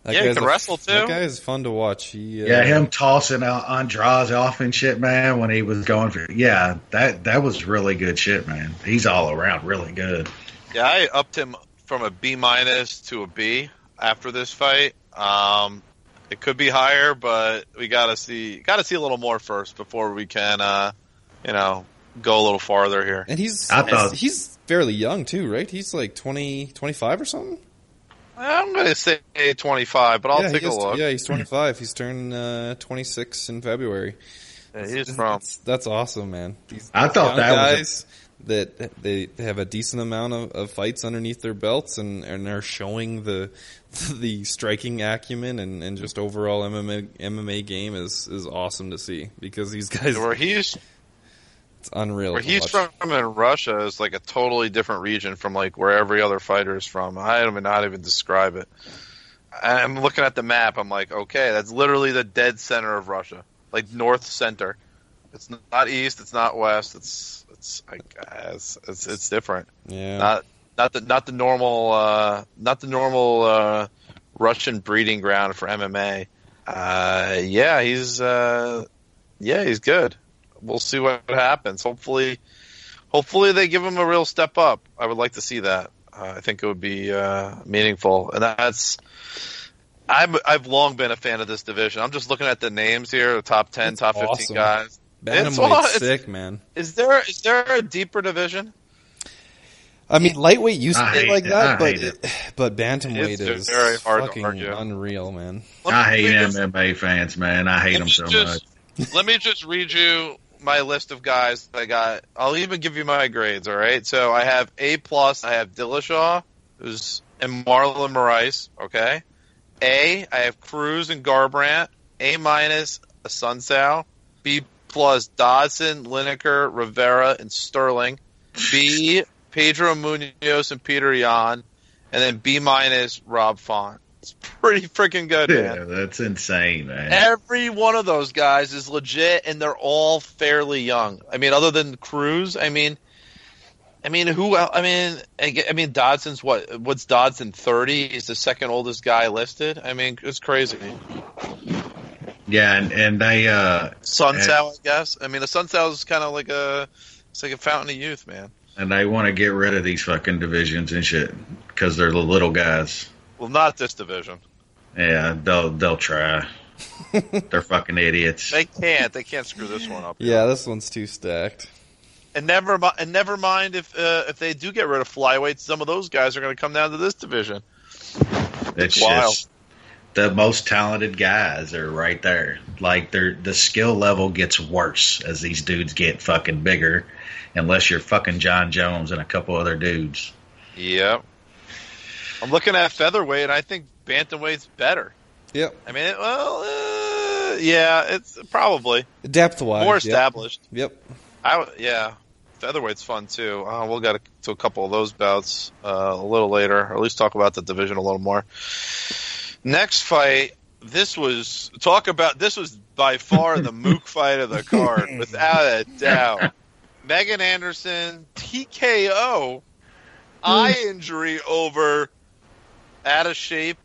can wrestle too. That guy is fun to watch. Him tossing Andrade off and shit, man, when he was going for that was really good shit, man. He's all around really good. Yeah, I upped him from a B- to a B after this fight. It could be higher, but we gotta see a little more first before we can go a little farther here. And he's fairly young too, right? He's like 25 or something. I'm going to say 25, but I'll take a look. Yeah, he's 25. He's turning 26 in February. Yeah, he's from. That's awesome, man. I thought that guys that they have a decent amount of fights underneath their belts and are showing the striking acumen and just overall MMA game is awesome to see because these guys. It's unreal. Where he's from in Russia is like a totally different region from like where every other fighter is from. I don't even know how to even describe it. I'm looking at the map. I'm like, okay, that's literally the dead center of Russia, like north center. It's not east. It's not west. It's I guess it's different. Yeah. Not the normal Russian breeding ground for MMA. He's good. We'll see what happens. Hopefully they give him a real step up. I would like to see that. I think it would be meaningful. And I've long been a fan of this division. I'm just looking at the names here, the top 10, top 15 awesome. guys. Bantamweight's sick, man. Is there a deeper division? I mean, lightweight used to be like that, but but bantamweight is very hard to fucking argue. unreal, man. I hate MMA fans, man. I hate them so much. Let me just read you my list of guys that I got. I'll even give you my grades, all right? So I have A+, I have Dillashaw, and Marlon Moraes, okay? A, I have Cruz and Garbrandt. A-, Asuncao. B+, Dodson, Lineker, Rivera, and Sterling. B, Pedro Munoz and Peter Yan. And then B-, Rob Font. It's pretty freaking good, man. Yeah, that's insane, man. Every one of those guys is legit, and they're all fairly young. I mean, other than Cruz, who else? I mean, Dodson's what? What's Dodson? 30? He's the second oldest guy listed. I mean, it's crazy. Yeah, and they Sun Tao, I guess. I mean, the Sun Tao is kind of like it's like a fountain of youth, man. and they want to get rid of these fucking divisions and shit because they're the little guys. Well, not this division. Yeah, they'll try. They're fucking idiots. They can't screw this one up. Yeah, this one's too stacked. And never mind if they do get rid of flyweights, some of those guys are going to come down to this division. It's wild. just the most talented guys are right there. Like the skill level gets worse as these dudes get fucking bigger, unless you're fucking Jon Jones and a couple other dudes. Yep. I'm looking at featherweight, and I think bantamweight's better. Yep. I mean, yeah, it's probably Depth-wise. more established. Yep. Yeah, featherweight's fun too. We'll get to a couple of those bouts a little later, or at least talk about the division a little more. Next fight, this was by far the mook fight of the card, without a doubt. Megan Anderson TKO, eye injury over out of shape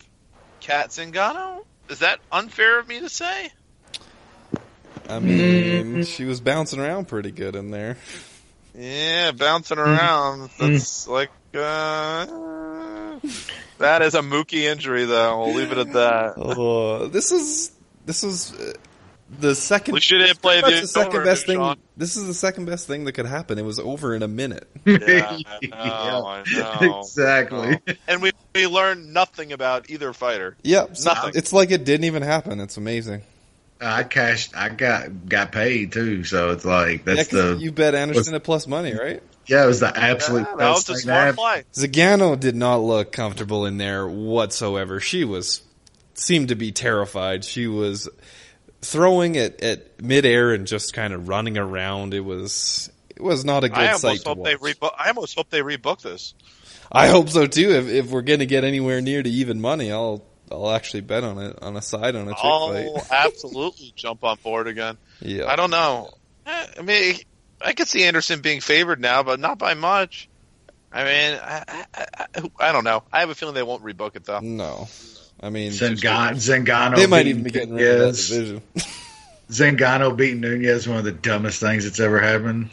Kat Zingano. Is that unfair of me to say? I mean, she was bouncing around pretty good in there. Yeah, bouncing around. That's like that is a mookie injury, though. We'll leave it at that. Oh, this is the second. We should have played the second best thing. Sean. This is the second best thing that could happen. It was over in a minute. Yeah, I know. Exactly. And we learned nothing about either fighter. Yep, so Nothing. it's like it didn't even happen. It's amazing. I got paid too, so it's like that's you bet Anderson at plus money, right? Yeah, it was the absolute That was best a thing smart play. Zingano did not look comfortable in there whatsoever. She seemed to be terrified. She was throwing it at midair and just kind of running around. It was not a good sight to watch. I almost hope they rebook this. I hope so too. If we're going to get anywhere near to even money, I'll actually bet on it on a side on a chick fight. I'll absolutely jump on board again. Yeah, I don't know. I mean, I could see Anderson being favored now, but not by much. I mean, I don't know. I have a feeling they won't rebook it though. No, I mean Zingano. They might even be getting rid of that division. Zingano beating Nunez, one of the dumbest things that's ever happened.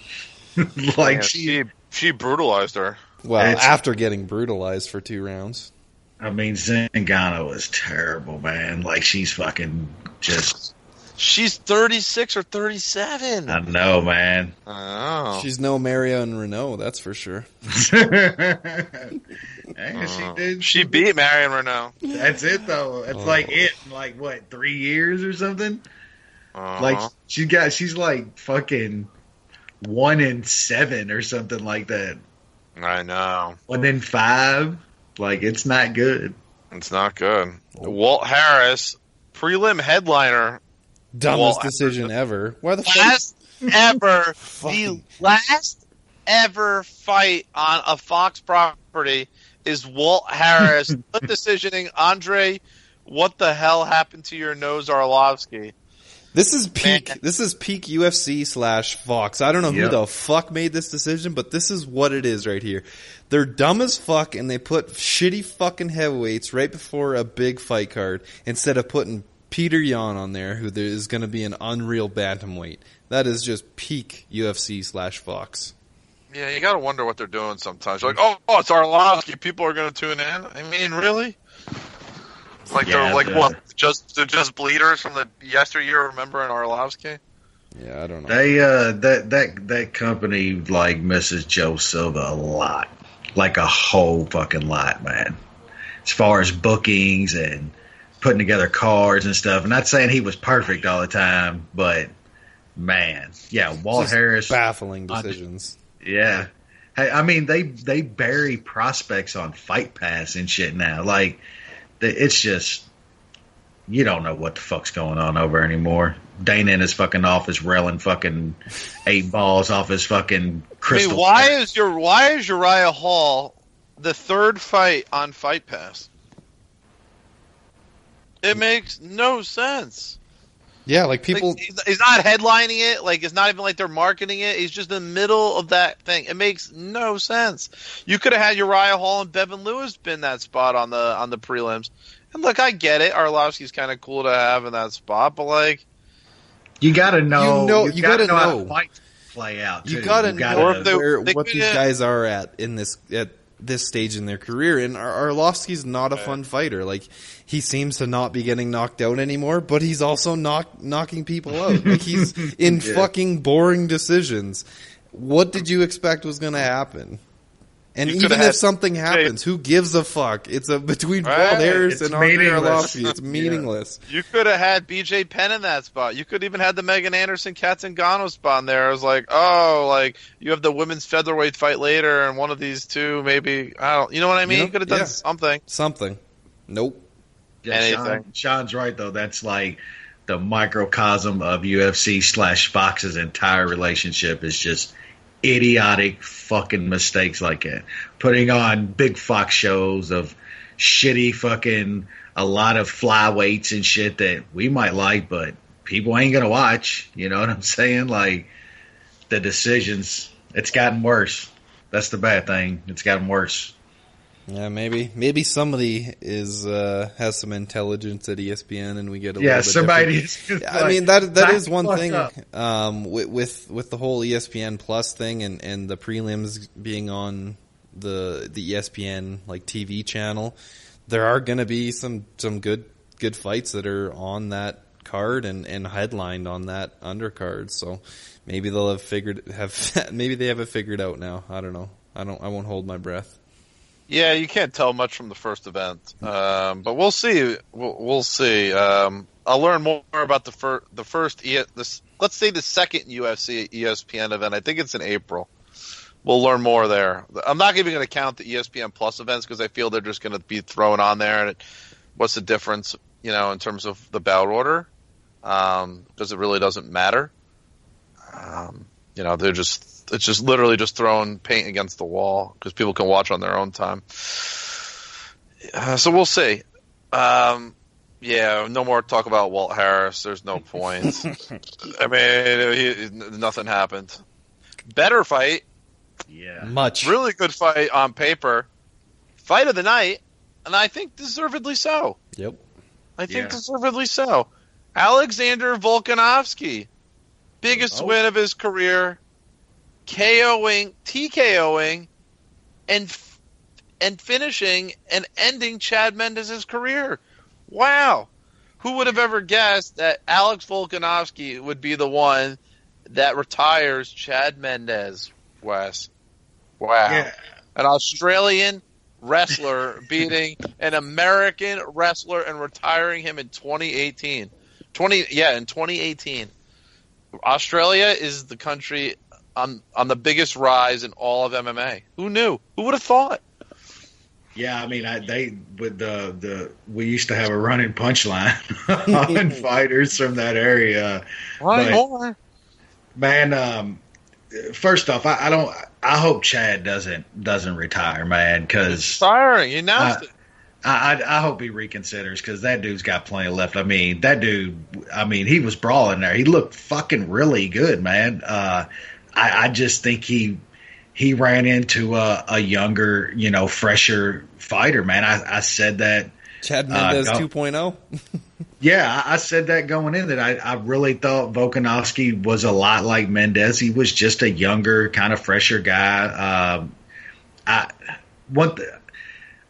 Like she brutalized her. Well, after getting brutalized for 2 rounds. I mean, Zingano is terrible, man. Like, she's fucking just... She's 36 or 37. I know, man. Oh. She's no Marion Renault, that's for sure. She beat Marion Renault. That's it, though. It's like, what, 3 years or something? Like, she's like fucking 1-7 or something like that. I know. 1-5. Like, it's not good. It's not good. Walt Harris, prelim headliner. Dumbest decision ever. Why the last ever fight on a Fox property is Walt Harris. Good decisioning, Andre. What the hell happened to your nose, Arlovsky? This is peak. This is peak UFC / Fox. I don't know who the fuck made this decision, but this is what it is right here. They're dumb as fuck, and they put shitty fucking heavyweights right before a big fight card instead of putting Peter Yan on there, who there is going to be an unreal bantamweight. That is just peak UFC / Fox. Yeah, you got to wonder what they're doing sometimes. Like, oh, it's Arlovsky. People are going to tune in. I mean, really? Like they're like what? They're just bleeders from the yesteryear. Remember in Arlovsky? Yeah, I don't know. They that company like misses Joe Silva a lot, like a whole fucking lot, man. As far as bookings and putting together cards and stuff. I'm not saying he was perfect all the time, but man, yeah, Walt Harris, baffling decisions. Yeah, hey, I mean they bury prospects on Fight Pass and shit now, like. It's just, you don't know what the fuck's going on over anymore. Dana in his fucking office railing fucking 8 balls off his fucking crystal. I mean, why is Uriah Hall the third fight on Fight Pass? It makes no sense. Yeah, like people... Like, he's not headlining it. Like, it's not even like they're marketing it. He's just in the middle of that thing. It makes no sense. You could have had Uriah Hall and Bevan Lewis been that spot on the prelims. And look, I get it. Arlovsky's kind of cool to have in that spot, but like, you got to know. You gotta know how fights play out. You too. gotta know they what these guys are at this stage in their career. And Arlovsky's not a fun fighter. Like, he seems to not be getting knocked out anymore, but he's also knocking people out. Like, he's in fucking boring decisions. What did you expect was going to happen? And even if something happens, who gives a fuck? It's between Paul Harris and Andre Arlovsky. It's meaningless. You could have had BJ Penn in that spot. You could even had the Megan Anderson Katzengano spot in there. I was like, oh, like you have the women's featherweight fight later, and one of these two maybe. I don't. You know what I mean? You could have done something. Something. Nope. Yeah, Anything. Sean's right though. That's like the microcosm of UFC / Fox's entire relationship is just idiotic fucking mistakes like that. Putting on big Fox shows of shitty fucking a lot of flyweights and shit that we might like, but people ain't gonna watch. You know what I'm saying? Like, the decisions, it's gotten worse. That's the bad thing. It's gotten worse. Yeah, maybe somebody has some intelligence at ESPN, and we get a little bit somebody. I mean, that is one thing with the whole ESPN Plus thing and the prelims being on the ESPN like TV channel. There are going to be some good fights that are on that card and headlined on that undercard. So maybe they'll maybe they have it figured out now. I don't know. I won't hold my breath. Yeah, you can't tell much from the first event, but we'll see. We'll see. I'll learn more about the first. Let's say the second UFC ESPN event. I think it's in April. We'll learn more there. I'm not even going to count the ESPN Plus events because I feel they're just going to be thrown on there. And what's the difference, in terms of the bout order? Because it really doesn't matter. It's just literally just throwing paint against the wall because people can watch on their own time. So we'll see. No more talk about Walt Harris. There's no point. I mean, nothing happened. Better fight. Yeah. Much. Really good fight on paper. Fight of the night, and I think deservedly so. Yep. I think deservedly so. Alexander Volkanovski. Biggest win of his career. TKOing, and finishing and ending Chad Mendez's career. Wow. Who would have ever guessed that Alex Volkanovski would be the one that retires Chad Mendez, Wes? Wow. Yeah. An Australian wrestler beating an American wrestler and retiring him in 2018. In 2018. Australia is the country on the biggest rise in all of MMA. Who knew? Who would have thought? Yeah, I mean, we used to have a running punchline on fighters from that area. Man, first off, I hope Chad doesn't retire, man, because retiring. He announced it. I hope he reconsiders because that dude's got plenty left. I mean, that dude. I mean, he was brawling there. He looked fucking really good, man. I just think he ran into a younger, fresher fighter, man. I said that. Chad Mendez 2.0. Yeah, I said that going in, that I really thought Volkanovski was a lot like Mendez. He was just a younger, kind of fresher guy.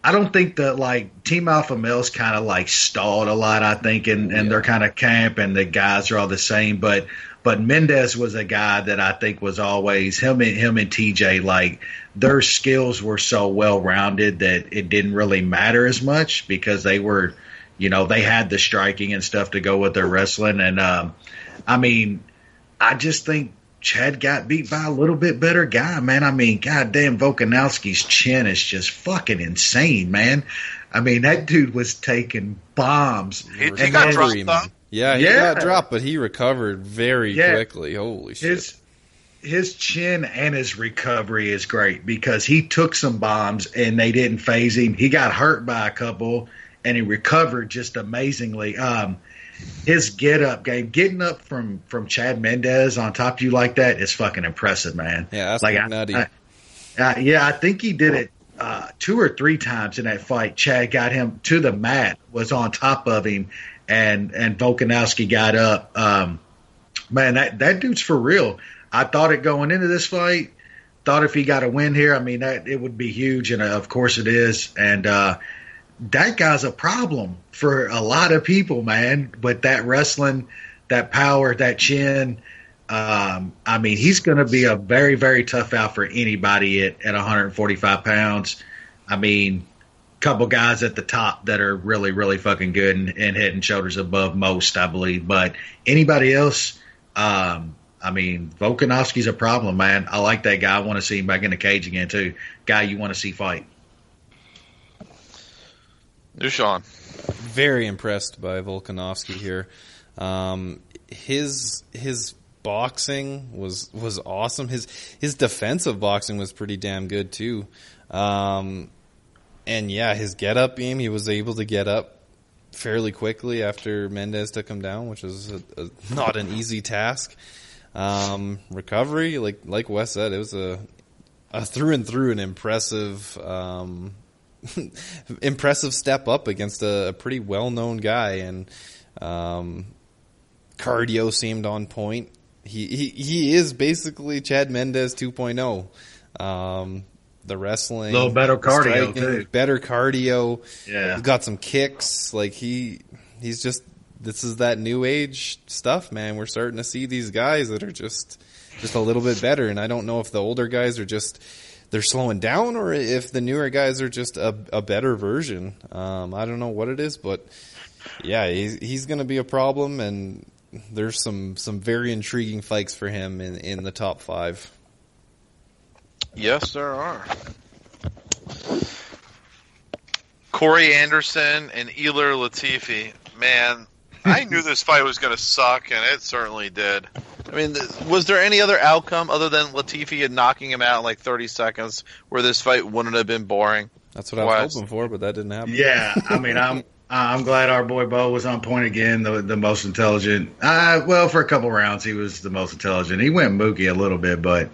I don't think that, like, Team Alpha Male's kind of like stalled a lot, I think, in their kind of camp, and the guys are all the same. But Mendez was a guy that I think was always him and TJ, like, their skills were so well rounded that it didn't really matter as much because they were, they had the striking and stuff to go with their wrestling. And I mean, I just think Chad got beat by a little bit better guy, man. I mean, goddamn, Volkanovski's chin is just fucking insane, man. I mean, that dude was taking bombs. He got dropped, though. Yeah, he got dropped, but he recovered very quickly. Holy shit. His chin and his recovery is great because he took some bombs and they didn't phase him. He got hurt by a couple and he recovered just amazingly. His getting up from Chad Mendez on top of you like that is fucking impressive, man. Yeah, that's like nutty. I think he did it. 2 or 3 times in that fight, Chad got him to the mat, was on top of him, and Volkanovski got up. Man, that dude's for real. I thought it going into this fight. Thought if he got a win here, I mean, it would be huge, and of course it is. And that guy's a problem for a lot of people, man. But that wrestling, that power, that chin, I mean, he's going to be a very, very tough out for anybody at 145 pounds. I mean, a couple guys at the top that are really, really fucking good and head and shoulders above most, I believe. But anybody else, I mean, Volkanovski's a problem, man. I like that guy. I want to see him back in the cage again, too. Guy you want to see fight. Dushan. Very impressed by Volkanovski here. His boxing was awesome. His defensive boxing was pretty damn good too. And yeah, his get up game, he was able to get up fairly quickly after Mendez took him down, which was not an easy task. Recovery, like Wes said, it was a through and through an impressive impressive step up against a pretty well-known guy, and cardio seemed on point. He is basically Chad Mendez 2.0. The wrestling, a little better cardio striking, too. Better cardio. Yeah, he's got some kicks. Like he's just, this is that new age stuff, man. We're starting to see these guys that are just a little bit better, and I don't know if the older guys are just, they're slowing down, or if the newer guys are just a better version. I don't know what it is, but yeah, he's going to be a problem, and there's some very intriguing fights for him in the top 5. Yes, there are. Corey Anderson and Ilir Latifi. Man, I knew this fight was going to suck, and it certainly did. I mean, was there any other outcome other than Latifi and knocking him out in like 30 seconds where this fight wouldn't have been boring? That's what I was hoping for, but that didn't happen. Yeah, I mean, I'm glad our boy Bo was on point again, the most intelligent. Well, for a couple rounds, he was the most intelligent. He went mookie a little bit, but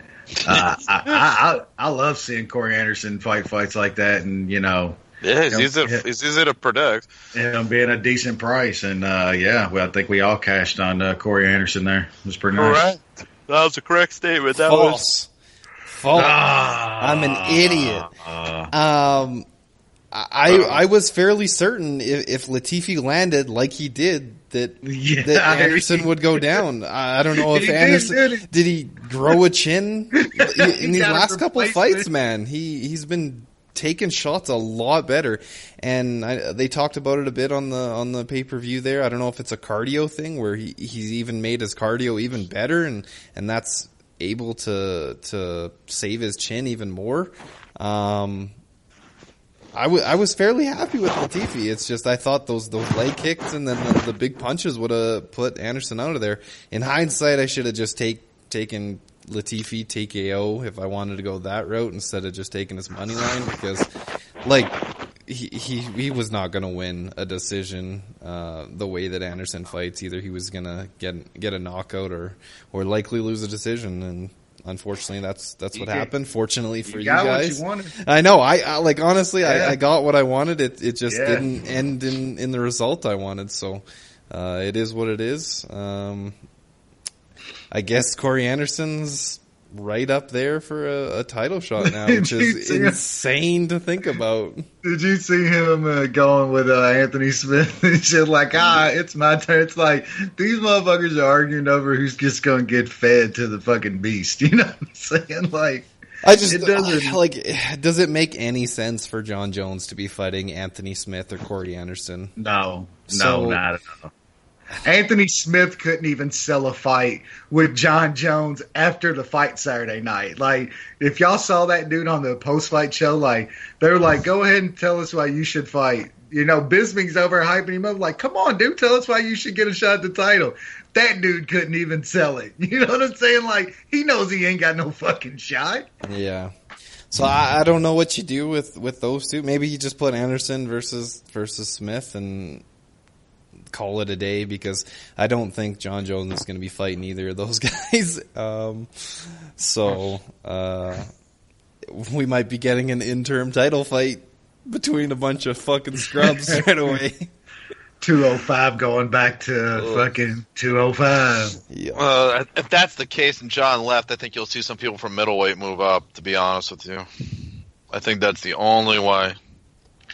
I love seeing Corey Anderson fights like that, and you know, yeah, it's easy to predict. Him being a decent price, and yeah, well, I think we all cashed on Corey Anderson there. It was pretty nice. Correct. That was a correct statement. That False. I'm an idiot. I was fairly certain if Latifi landed like he did that Anderson would go down. I don't know if Anderson did he grow a chin in these last couple of fights, man. He's been taking shots a lot better, and they talked about it a bit on the pay-per-view there. I don't know if it's a cardio thing where he's even made his cardio even better, and that's able to save his chin even more. I was fairly happy with Latifi. It's just I thought those leg kicks and then the big punches would have put Anderson out of there. In hindsight, I should have just taken Latifi TKO if I wanted to go that route instead of just taking his money line, because like he was not going to win a decision the way that Anderson fights. Either he was going to get a knockout or likely lose a decision, and unfortunately, that's what happened. Fortunately for you guys, what you wanted. I know. I like honestly, I got what I wanted. It just didn't end in the result I wanted. So it is what it is. I guess Corey Anderson's right up there for a title shot now, which is insane to think about. Did you see him going with Anthony Smith and shit like, it's my turn? It's like, these motherfuckers are arguing over who's just going to get fed to the fucking beast. You know what I'm saying? Like, does it make any sense for Jon Jones to be fighting Anthony Smith or Corey Anderson? No, not at all. Anthony Smith couldn't even sell a fight with Jon Jones after the fight Saturday night. Like, if y'all saw that dude on the post-fight show, like, they were like, go ahead and tell us why you should fight. You know, Bisping's over hyping him up like, come on, dude, tell us why you should get a shot at the title. That dude couldn't even sell it. You know what I'm saying? Like, he knows he ain't got no fucking shot. Yeah. So I don't know what you do with those two. Maybe you just put Anderson versus Smith and call it a day, because I don't think Jon Jones is going to be fighting either of those guys. we might be getting an interim title fight between a bunch of fucking scrubs right away. 205 going back to fucking 205. Yeah. If that's the case and John left, I think you'll see some people from middleweight move up, to be honest with you. I think that's the only way.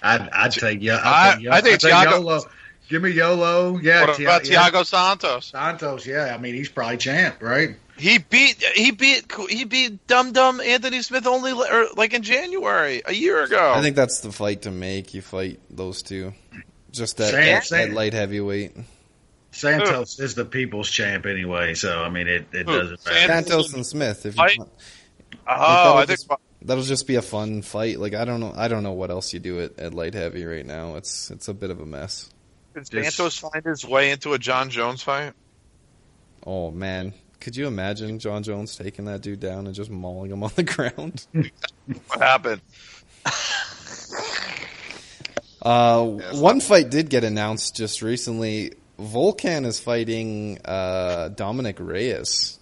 I'd take I think Thiago. YOLO. Give me YOLO. Yeah. What about Thiago Santos? Santos, yeah. I mean, he's probably champ, right? He beat Dum Dum Anthony Smith only like in January a year ago. I think that's the fight to make. You fight those two, just at light heavyweight. Santos is the people's champ anyway, so I mean it doesn't matter. Santos and Smith. If you that'll just be a fun fight. Like I don't know what else you do at light heavy right now. It's a bit of a mess. Did Santos find his way into a Jon Jones fight? Oh man, could you imagine Jon Jones taking that dude down and just mauling him on the ground? What happened? One fight did get announced just recently. Volkan is fighting Dominic Reyes.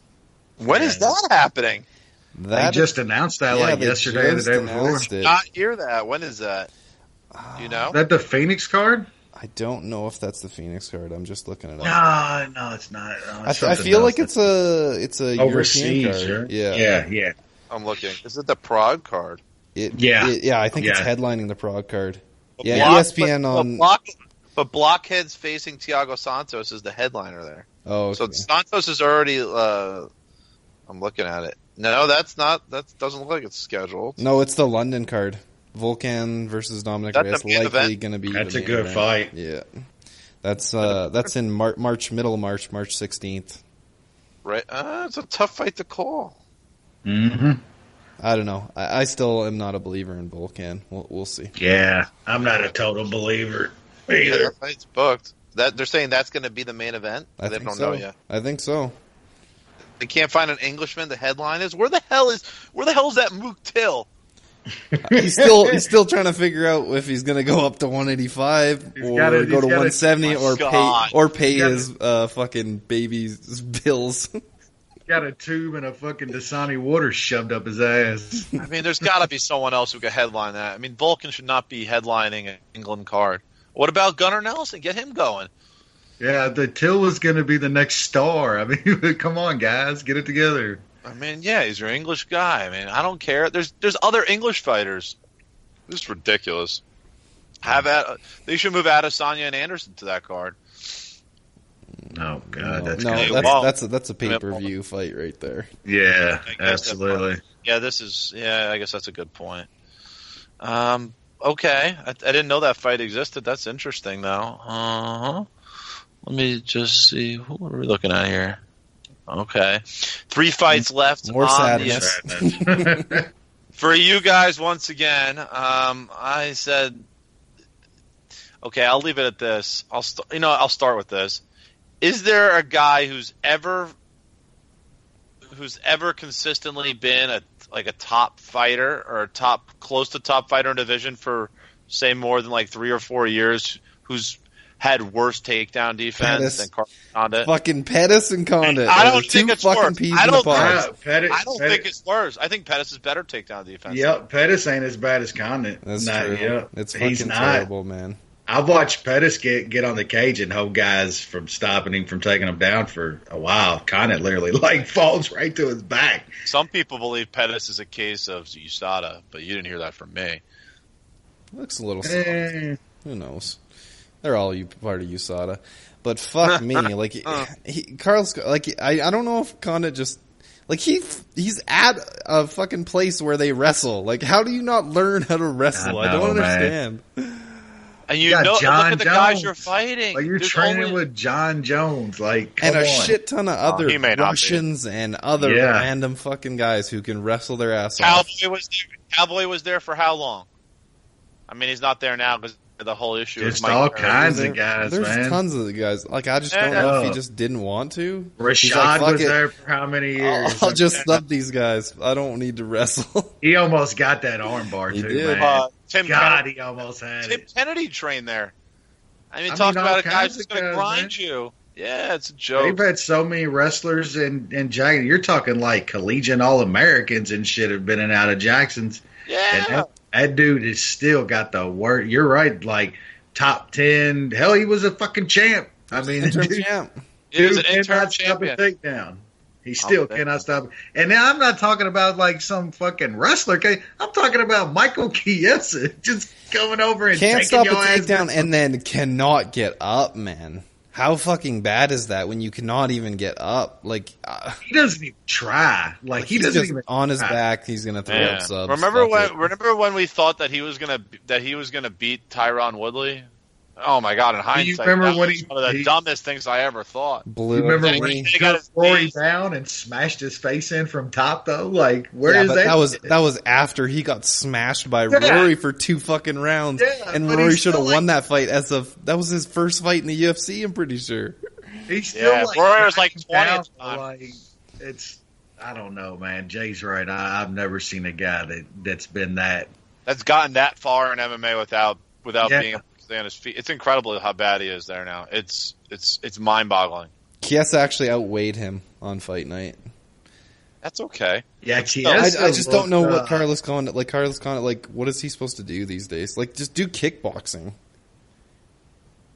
When is that happening? They just announced that yesterday or the day before. I not hear that. When is that? Do you know? Is that the Phoenix card? I don't know if that's the Phoenix card. I'm just looking it up. No, it's not. No, I feel like it's a overseas European card. Sure. Yeah. I'm looking. Is it the Prague card? I think it's headlining the Prague card. ESPN But Blockhead's facing Thiago Santos is the headliner there. Oh, okay. So Santos is already. I'm looking at it. No, that's not. That doesn't look like it's scheduled. No, it's the London card. Volkan versus Dominic Reyes likely going to be. That's a good fight. Yeah, that's in March, middle of March 16th. Right, it's a tough fight to call. Mm-hmm. I don't know. I still am not a believer in Volkan. We'll see. Yeah, I'm not a total believer either. That fight's booked. That they're saying that's going to be the main event. They don't know yet. I think so. They can't find an Englishman. The headline is where the hell is that Mook Till? He's still trying to figure out if he's going to go up to 185 or go to 170 or pay his fucking baby's bills. Got a tube and a fucking Dasani water shoved up his ass. I mean, there's got to be someone else who could headline that. I mean, Vulcan should not be headlining an England card. What about Gunnar Nelson? Get him going. Yeah, the Till was going to be the next star. I mean, come on, guys, get it together. I mean, yeah, he's your English guy. I mean, I don't care. There's other English fighters. This is ridiculous. They should move Adesanya and Anderson to that card. Oh God, that's a pay-per-view fight right there. Yeah, absolutely. I guess that's a good point. Okay, I didn't know that fight existed. That's interesting, though. Let me just see. What are we looking at here? Okay. 3 fights left. More sadness. For you guys, once again, I said, okay, I'll leave it at this. I'll start with this. Is there a guy who's ever consistently been a top fighter or close to top fighter in division for, say, more than like 3 or 4 years, who's had worse takedown defense than Condit? Fucking Pettis and Condit. I don't think it's worse. I don't think it's worse. I think Pettis is better takedown defense. Yep, Pettis ain't as bad as Condit. That's true. Yep. It's fucking terrible, man. I've watched Pettis get on the cage and hold guys from stopping him from taking him down for a while. Condit literally falls right to his back. Some people believe Pettis is a case of USADA, but you didn't hear that from me. Looks a little soft. Who knows? They're all part of USADA. But fuck me. Carl's I don't know if Condit just he's at a fucking place where they wrestle. Like, how do you not learn how to wrestle? I don't understand. And look at the guys you're fighting. Like, you're training with Jon Jones, and a shit ton of other Russians and other random fucking guys who can wrestle their ass off. Cowboy was there for how long? I mean, he's not there now because the whole issue is all kinds of guys. There's tons of the guys. Like, I just don't know if he just didn't want to. Rashad was there for how many years? I'll just sub these guys. I don't need to wrestle. He almost got that armbar too, did. man. He almost had Tim Kennedy trained there. I mean, talk about a guy who's going to grind you. Yeah, it's a joke. They've had so many wrestlers in Jackson. You're talking like collegiate All-Americans and shit have been in and out of Jackson's. Yeah. And that dude has still got the word. You're right, like top 10. Hell, he was a fucking champ. I mean, Interim dude, champ. He was an dude interim cannot stop a champion. takedown. He still cannot stop it. And now I'm not talking about like some fucking wrestler. Okay? I'm talking about Michael Chiesa just coming over and Can't taking stop a your ass takedown down. and then cannot get up, man. How fucking bad is that when you cannot even get up? Like, He doesn't even try. Like he he's doesn't just even on his try. back. He's gonna throw Yeah. up subs. Remember Fuck it. when we thought that he was gonna beat Tyron Woodley? Oh my god! In hindsight, remember that when was one of the dumbest things I ever thought. Blew You remember up when knee. he got got his Rory face. down and smashed his face in from top though? Like where Yeah, is but that? that was after he got smashed by Rory for 2 fucking rounds, Yeah, and but Rory he's should have still won that fight that was his first fight in the UFC. I'm pretty sure. He's still Yeah, like Rory was like 20 down, at the time. like it's I don't know, man. Jay's right. I've never seen a guy that's been that. That's gotten that far in MMA without Yeah. being able to stay on his feet. It's incredible how bad he is there now. It's mind-boggling. Chiesa actually outweighed him on fight night. That's okay. Yeah, I Chiesa just don't know what looked, Carlos Condit, like, what is he supposed to do these days? Like, just do kickboxing.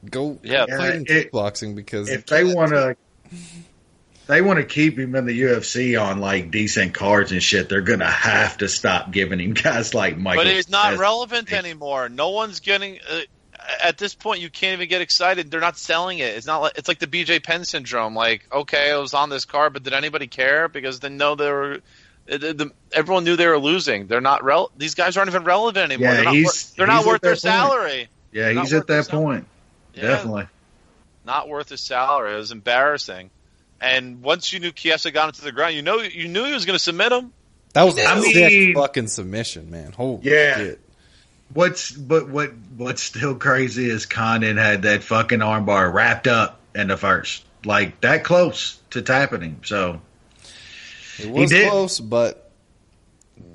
Go Yeah, fight in kickboxing because if they want to keep him in the UFC on like decent cards and shit, they're gonna have to stop giving him guys like Michael. But he's not Chiesa. relevant anymore. No one's getting. At this point, you can't even get excited. They're not selling it. It's not like it's like the BJ Penn syndrome. Like, okay, I was on this card, but did anybody care? Because they know they were. Everyone knew they were losing. They're not These guys aren't even relevant anymore. Yeah, they're not he's worth at their that point. salary. Yeah, Not he's worth at that his salary. point. Yeah. Definitely. Not worth his salary. It was embarrassing. And once you knew Chiesa got into the ground, you knew he was going to submit him. that was a I sick mean- fucking submission, man. Holy Yeah. shit. What's still crazy is Condon had that fucking armbar wrapped up in the first, like that close to tapping him. So It was did. close, but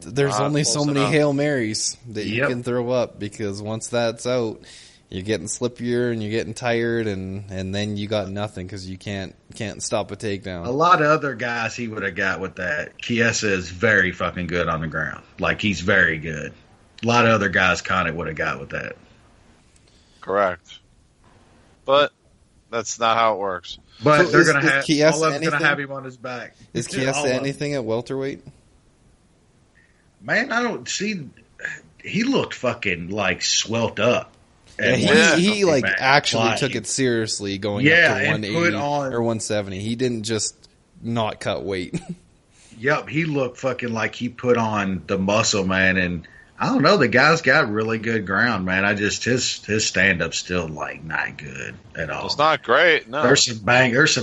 there's Not only close so many enough. Hail Marys that you Yep. can throw up because once that's out, you're getting slippier and you're getting tired, and then you got nothing because you can't stop a takedown. a lot of other guys he would have got with that. Chiesa is very fucking good on the ground. Like he's very good. A lot of other guys Condon would have got with that. Correct. But that's not how it works. But So they're is- gonna is have Chiesa all of them gonna anything? have him on his back. Is All Chiesa of them. anything at welterweight? Man, I don't see. He looked fucking like swelt up. Yeah, at he 170, like man. actually Like, took it seriously going Yeah, up to and 180 put on- or 170. He didn't just not cut weight. Yep, he looked fucking like he put on the muscle, man. And I don't know, the guy's got really good ground, man. I just his stand up's still like not good at all. It's not great. No. There's some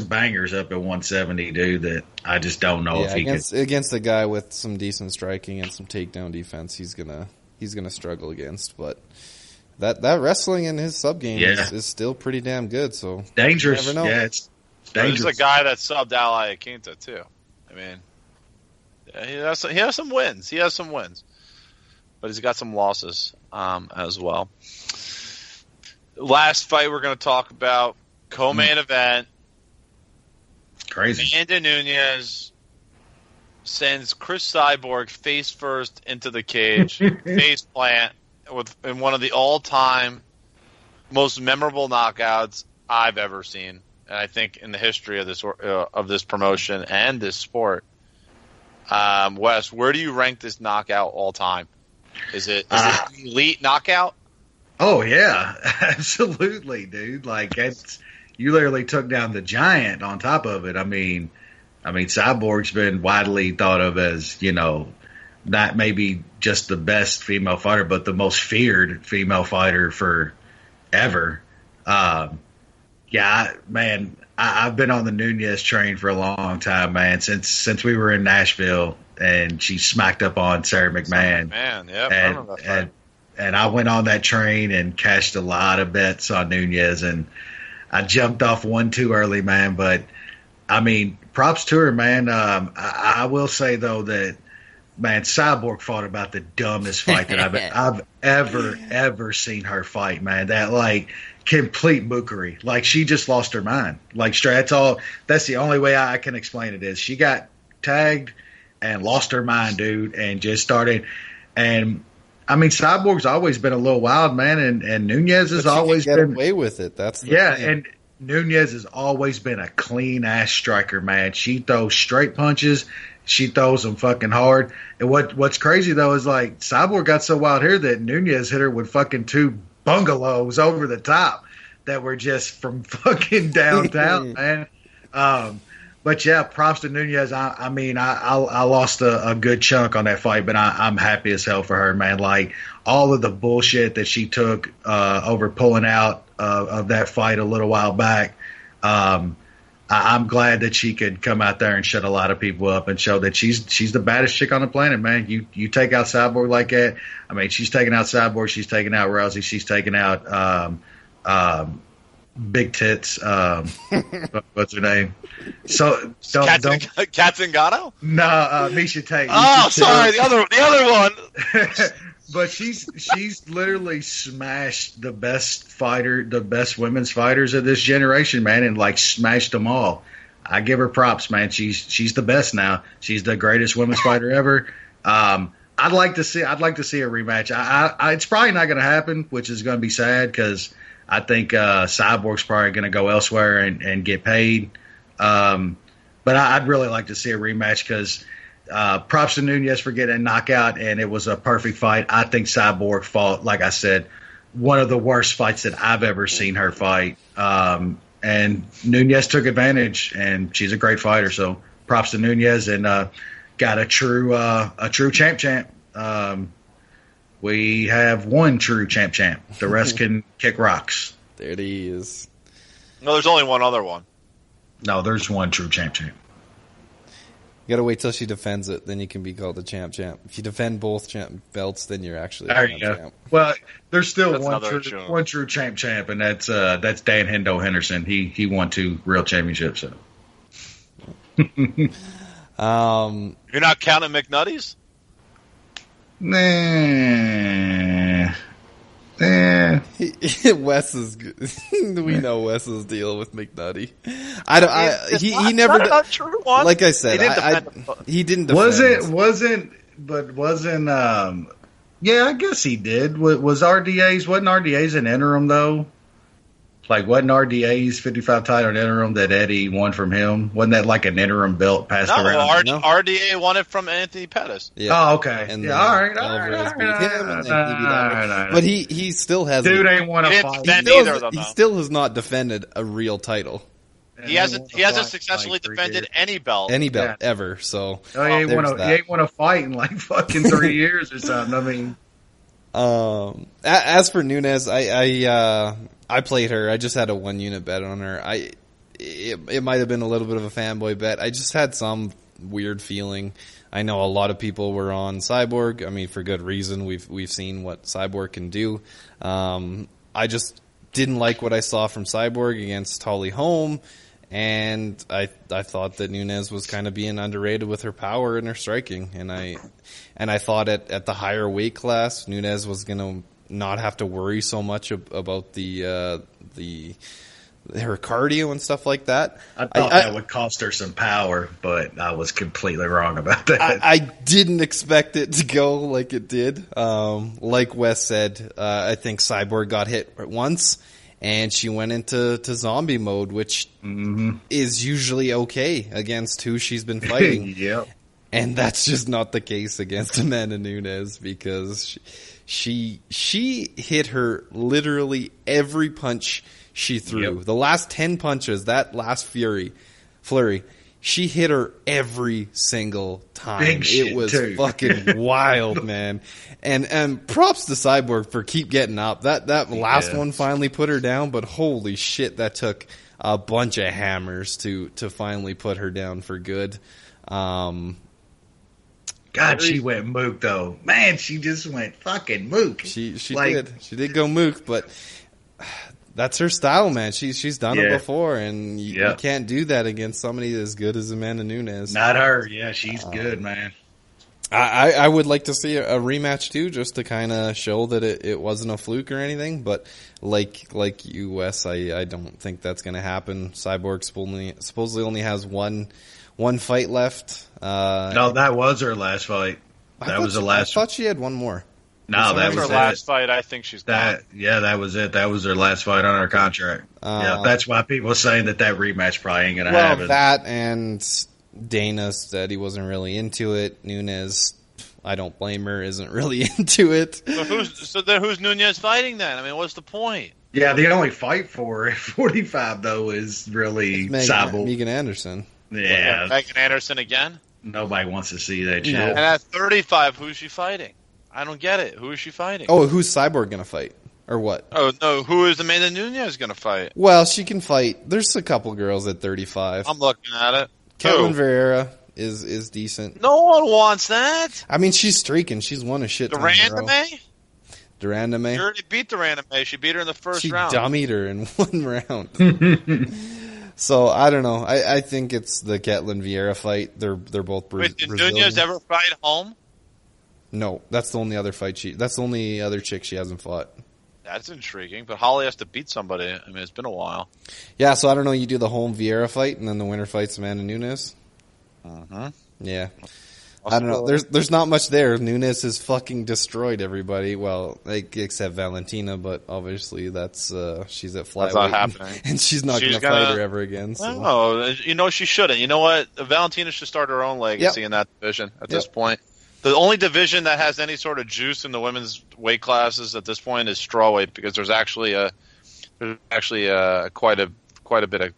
bangers up at 170, dude. That I just don't know if he against a guy with some decent striking and some takedown defense, he's gonna struggle against. But that wrestling in his sub game is still pretty damn good. So could. Dangerous. You never know. Yeah, it's He's dangerous. a guy that subbed Ally Aquinta too. I mean, yeah, he has some wins. He has some wins, but he's got some losses as well. Last fight we're going to talk about, co-main event. Crazy. Amanda Nunes sends Chris Cyborg face first into the cage, face plant, in one of the all-time most memorable knockouts I've ever seen, and I think in the history of this promotion and this sport. Wes, where do you rank this knockout all time? Is it elite knockout? Oh yeah, absolutely, dude. Like you literally took down the giant on top of it. I mean, Cyborg's been widely thought of as, not maybe just the best female fighter, but the most feared female fighter forever. Yeah, man, I've been on the Nunes train for a long time, man. Since we were in Nashville and she smacked up on Sarah McMahon. Man, yeah, I remember that fight. And I went on that train and cashed a lot of bets on Nunes, and I jumped off one too early, man. But I mean, props to her, man. I will say though that man, Cyborg fought about the dumbest fight that I've ever seen her fight, man. That like complete mookery. Like she just lost her mind. Like straight. That's the only way I can explain it is she got tagged and lost her mind, dude, and just started. And I mean, Cyborg's always been a little wild, man, and Nunez has always been away with it. That's the thing. And Nunez has always been a clean ass striker, man. She throws straight punches. She throws them fucking hard. And what's crazy though is like Cyborg got so wild here that Nunez hit her with fucking 2 bungalows over the top that were just from fucking downtown, man. But yeah, props to Nunez. I mean, I lost a good chunk on that fight, but I'm happy as hell for her, man. Like all of the bullshit that she took over pulling out of that fight a little while back. I'm glad that she could come out there and shut a lot of people up and show that she's the baddest chick on the planet, man. You take out Cyborg like that. I mean, she's taking out Cyborg, she's taking out Rousey, she's taking out Big Tits. What's her name? So don't Katzengano? No, Misha Tate. Oh, sorry, the other one. But she's literally smashed the best women's fighters of this generation, man, and like smashed them all. I give her props, man. She's the best now. She's the greatest women's fighter ever. I'd like to see a rematch. It's probably not going to happen, which is going to be sad because I think Cyborg's probably going to go elsewhere and get paid. But I'd really like to see a rematch because props to Nunez for getting a knockout, and it was a perfect fight. I think Cyborg fought, like I said, one of the worst fights that I've ever seen her fight. And Nunez took advantage, and she's a great fighter. So props to Nunez, and got a true champ. We have one true champ. The rest can kick rocks. There it is. No, there's only one other one. No, there's one true champ. You gotta wait till she defends it, then you can be called the champ. If you defend both champ belts, then you're actually the champ. Well, there's still one true champ, and that's Dan Hendo Henderson. He won 2 real championships. So. You're not counting McNutties? Nah. Wes is good. We know Wes's deal with McNutty. He never. Not a true one. Like I said, he didn't defend. Wasn't. Yeah, I guess he did. Wasn't RDA's an interim though? Like, wasn't RDA's 55 title an interim that Eddie won from him? Wasn't that like an interim belt passed around? No, RDA won it from Anthony Pettis. Yeah. Oh, okay. And all right. But he still has. Dude ain't won a fight. He still has not defended a real title. He hasn't successfully defended any belt. Ever. So he ain't won a fight in like fucking 3 years or something. I mean, as for Nunez, I played her. I just had a 1-unit bet on her. It might have been a little bit of a fanboy bet. I just had some weird feeling. I know a lot of people were on Cyborg. I mean, for good reason. We've seen what Cyborg can do. I just didn't like what I saw from Cyborg against Holly Holm, and I thought that Nunez was kind of being underrated with her power and her striking. And I thought at the higher weight class, Nunez was going to not have to worry so much about her cardio and stuff like that. I thought that would cost her some power, but I was completely wrong about that. I didn't expect it to go like it did. Like Wes said, I think Cyborg got hit once, and she went into zombie mode, which is usually okay against who she's been fighting. Yep. And that's just not the case against Amanda Nunes because she hit her literally every punch she threw. Yep. The last 10 punches, that last flurry, she hit her every single time. Big shit, it was too. Fucking wild, man. And props to Cyborg for keep getting up. That last one finally put her down, but holy shit, that took a bunch of hammers to finally put her down for good. God, she went mook though. Man, she just went fucking mook. She did. She did go mook, but that's her style, man. She's done it before, and you can't do that against somebody as good as Amanda Nunes. Not her. Yeah, she's good, man. I would like to see a rematch too, just to kind of show that it wasn't a fluke or anything. But like you, Wes, I don't think that's going to happen. Cyborg supposedly only has one fight left. No, that was her last fight. That was the last. I thought she had one more. No, that was her last fight. I think she's gone. That was it. That was her last fight on her contract. Yeah, that's why people are saying that rematch probably ain't going to happen. Well, that and Dana said he wasn't really into it. Nunes, I don't blame her, isn't really into it. So then who's Nunes fighting then? I mean, what's the point? Yeah, the only fight for 45 though is really Megan Anderson. Yeah, Megan Anderson again. Nobody wants to see that shit. No. And at 35, who's she fighting? I don't get it. Who is she fighting? Oh, who's Cyborg going to fight? Or what? Oh, no. Who is Amanda Nunes going to fight? Well, she can fight. There's a couple girls at 35. I'm looking at it. Kevin Vieira is decent. No one wants that. I mean, she's streaking. She's won a shit ton in a row. Durandame? She already beat Durandame. She beat her in the first round. She dummied her in one round. So, I don't know. I think it's the Ketlin Vieira fight. They're both Wait, did Brazilian. Nunes ever fight home? No, that's the only other fight that's the only other chick she hasn't fought. That's intriguing, but Holly has to beat somebody. I mean, it's been a while. Yeah, so I don't know. You do the home Vieira fight, and then the winner fights Amanda Nunes. Uh-huh. Yeah. I don't know. There's not much there. Nunes has fucking destroyed everybody. Well, except Valentina, but obviously that's she's at flyweight. That's not happening. And she's not going to fight her ever again. So. No, she shouldn't. You know what? Valentina should start her own legacy in that division at this point. The only division that has any sort of juice in the women's weight classes at this point is strawweight, because there's actually quite a bit of,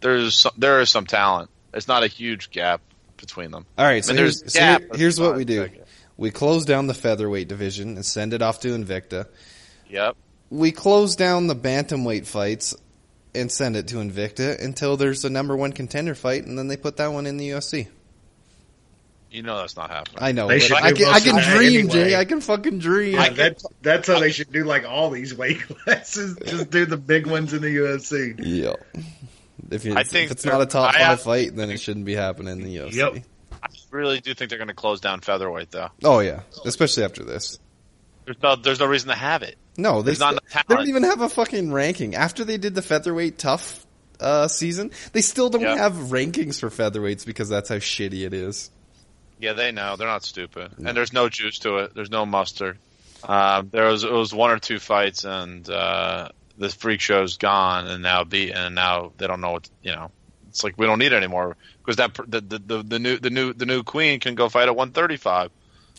there is some talent. It's not a huge gap between them. All right, so here's what we do. We close down the featherweight division and send it off to Invicta. Yep. We close down the bantamweight fights and send it to Invicta until there's a number one contender fight, and then they put that one in the UFC. You know that's not happening. I know. I can dream, anyway. Jay. I can fucking dream. Yeah, that's how they should do like all these weight classes. Just do the big ones in the UFC. Yeah. If it's not a top 5 fight, then it shouldn't be happening in the UFC. Yep. I really do think they're going to close down featherweight, though. Oh, yeah. Especially after this. There's no reason to have it. No, they don't even have a fucking ranking. After they did the featherweight tough season, they still don't have rankings for featherweights because that's how shitty it is. Yeah, they know. They're not stupid. No. And there's no juice to it. There's no mustard. It was 1 or 2 fights, and the freak show's gone and now beaten, and now they don't know what it's like. We don't need it anymore because the new queen can go fight at 135.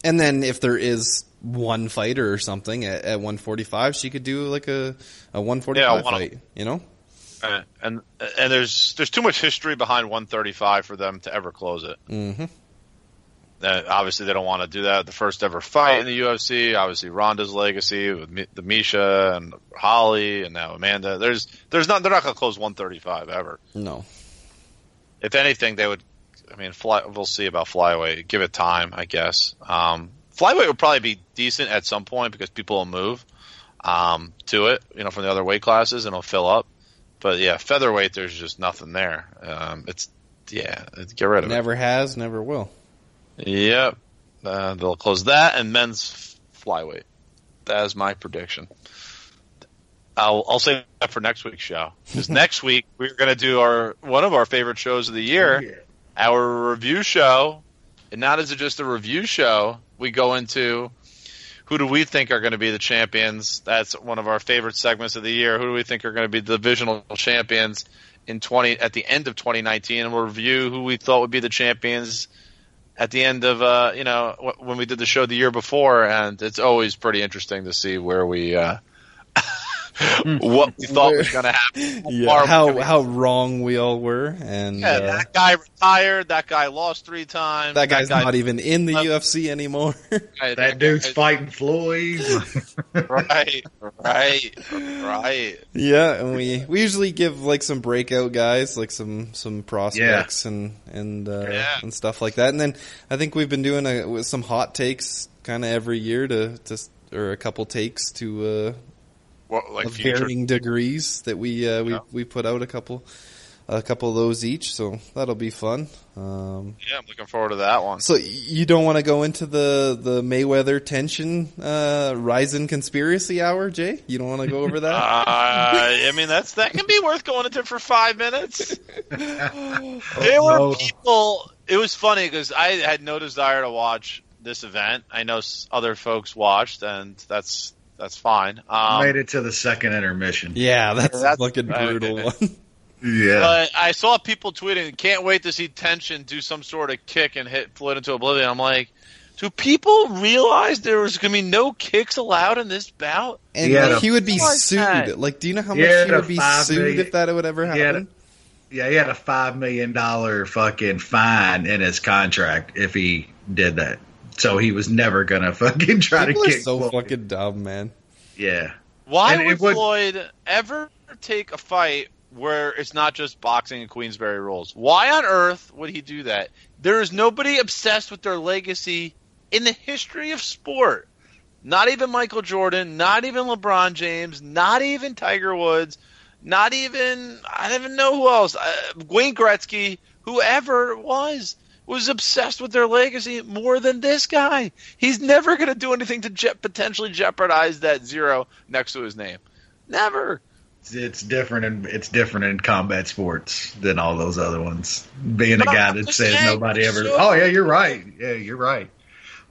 And then if there is one fighter or something at 145, she could do like a 145 fight, And there's too much history behind 135 for them to ever close it. Mm-hmm. Obviously, they don't want to do that. The first ever fight in the UFC, obviously Ronda's legacy with the Misha and Holly, and now Amanda. They're not going to close 135 ever. No. If anything, they would. I mean, we'll see about flyweight. Give it time, I guess. Flyweight would probably be decent at some point because people will move to it, from the other weight classes, and it'll fill up. But yeah, featherweight, there's just nothing there. Get rid of it. Never has, never will. Yep. They'll close that and men's flyweight. That is my prediction. I'll say that for next week's show. Because next week we're going to do one of our favorite shows of the year, our review show. And not is it just a review show. We go into who do we think are going to be the champions. That's one of our favorite segments of the year. Who do we think are going to be the divisional champions at the end of 2019? And we'll review who we thought would be the champions at the end of when we did the show the year before, and it's always pretty interesting to see where we what we thought was going to happen. Yeah, how wrong we all were, and that guy retired. That guy lost 3 times. That guy's not even in the UFC anymore. That dude's fighting Floyd. Right. Yeah, and we usually give like some breakout guys, like some prospects and stuff like that. And then I think we've been doing with some hot takes kind of every year or a couple takes to. Of varying degrees that we put out a couple a couple of those each, so that'll be fun. Yeah, I'm looking forward to that one. So you don't want to go into the Mayweather tension Rizin conspiracy hour, Jay? You don't want to go over that? I mean, that can be worth going into for 5 minutes. There were people. It was funny because I had no desire to watch this event. I know other folks watched, and that's fine. Made it to the second intermission. Yeah, that's a fucking brutal one. Yeah. But I saw people tweeting, can't wait to see Tension do some sort of kick and hit Floyd into oblivion. I'm like, do people realize there was going to be no kicks allowed in this bout? And he would be sued. Like, do you know how much he would be sued if that would ever happen? He had a $5 million fucking fine in his contract if he did that. So he was never going to fucking try People to are kick so Floyd. fucking dumb, man. Yeah. Why would Floyd ever take a fight where it's not just boxing and Queensberry rules? Why on earth would he do that? There is nobody obsessed with their legacy in the history of sport. Not even Michael Jordan, not even LeBron James, not even Tiger Woods, not even, I don't even know who else, Wayne Gretzky, whoever it was obsessed with their legacy more than this guy. He's never going to do anything to potentially jeopardize that zero next to his name. Never. It's different in combat sports than all those other ones. Being a guy that says nobody ever. Oh yeah, you're right. Yeah, you're right.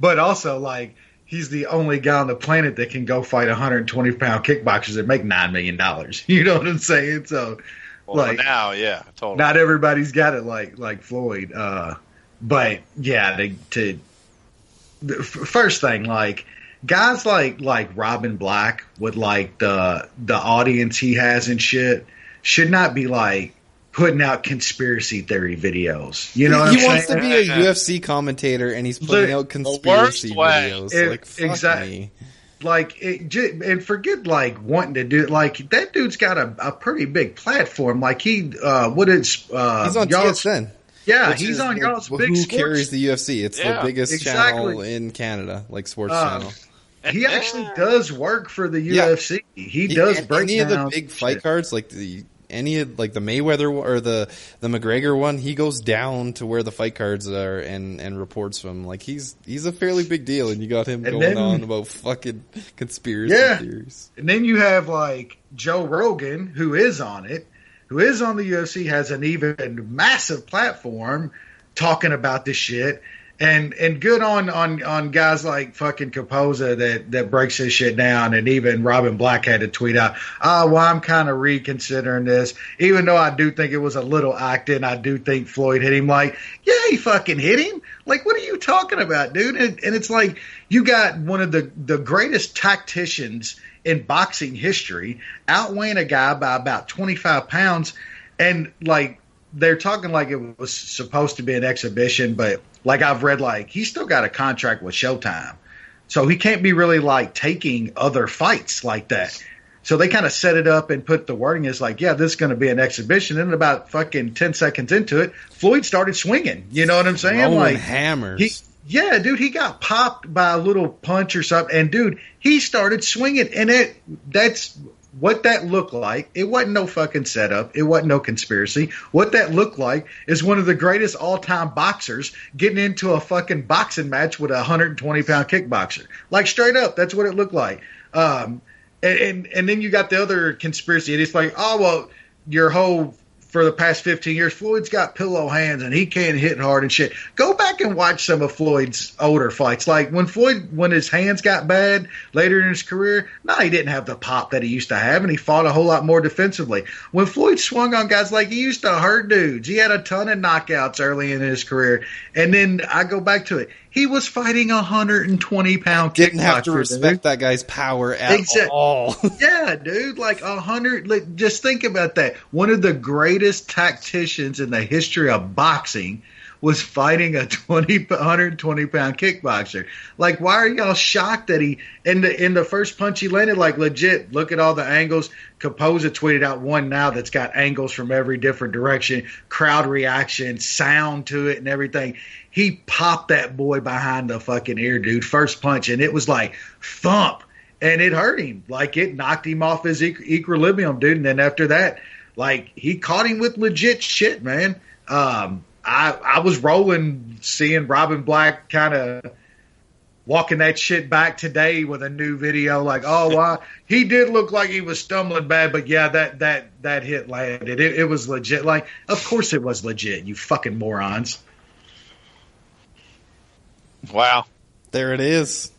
But also, like, he's the only guy on the planet that can go fight 120-pound kickboxers that make $9 million. You know what I'm saying? So, well, now, yeah, totally. Not everybody's got it like Floyd. But yeah, first thing, like, guys like Robin Black with like the audience he has and shit should not be like putting out conspiracy theory videos. You know what I'm saying? He wants to be a UFC commentator and he's putting out conspiracy videos. Fuck me. Like, and forget like wanting to do, like, that dude's got a pretty big platform. Like, he's on TSN. Yeah, he's on y'all's big who sports. carries the UFC. It's the biggest channel in Canada, like sports channel. He actually does work for the UFC. He does break any down of the big fight cards, like any of the Mayweather or the McGregor one. He goes down to where the fight cards are and reports from. Like, he's a fairly big deal, and you got him going on about fucking conspiracy theories. And then you have like Joe Rogan, who is on it, who is on the UFC, has an even massive platform talking about this shit. And good on guys like fucking Capoza that breaks this shit down, and even Robin Black had to tweet out, well, I'm kind of reconsidering this, even though I do think it was a little acting. I do think Floyd hit him. Like, yeah, he fucking hit him. Like, what are you talking about, dude? And it's like, you got one of the greatest tacticians in boxing history outweighing a guy by about 25 pounds, and like, they're talking like it was supposed to be an exhibition, but like, I've read, like, he's still got a contract with Showtime. So he can't be really like taking other fights like that. So they kind of set it up and put the wording as like, yeah, this is going to be an exhibition. And about fucking 10 seconds into it, Floyd started swinging. You know what I'm saying? Rolling like hammers. He got popped by a little punch or something. And dude, he started swinging, and that's what that looked like. It wasn't no fucking setup. It wasn't no conspiracy. What that looked like is one of the greatest all-time boxers getting into a fucking boxing match with a 120-pound kickboxer. Like, straight up, that's what it looked like. And then you got the other conspiracy. And it's like, oh, well, your whole, for the past 15 years, Floyd's got pillow hands and he can't hit hard and shit. Go back and watch some of Floyd's older fights. Like, when his hands got bad later in his career, he didn't have the pop that he used to have, and he fought a whole lot more defensively. When Floyd swung on guys, like, he used to hurt dudes. He had a ton of knockouts early in his career. And then I go back to it. He was fighting a 120-pound kickboxer. Didn't have to respect that guy's power at all. Yeah, dude, like 100. Like, just think about that. One of the greatest tacticians in the history of boxing was fighting a 120-pound kickboxer. Like, why are y'all shocked that he in the first punch he landed? Like, legit, look at all the angles. Capoza tweeted out one now that's got angles from every different direction, crowd reaction, sound to it, and everything. He popped that boy behind the fucking ear, dude, first punch, and it was like thump, and it hurt him. Like, it knocked him off his equilibrium, dude. And then after that, Like, he caught him with legit shit, man. I was rolling seeing Robin Black kind of walking that shit back today with a new video. Like, oh, wow, he did look like he was stumbling bad, but yeah, that hit landed. It was legit. Like, of course it was legit. You fucking morons. Wow. There it is.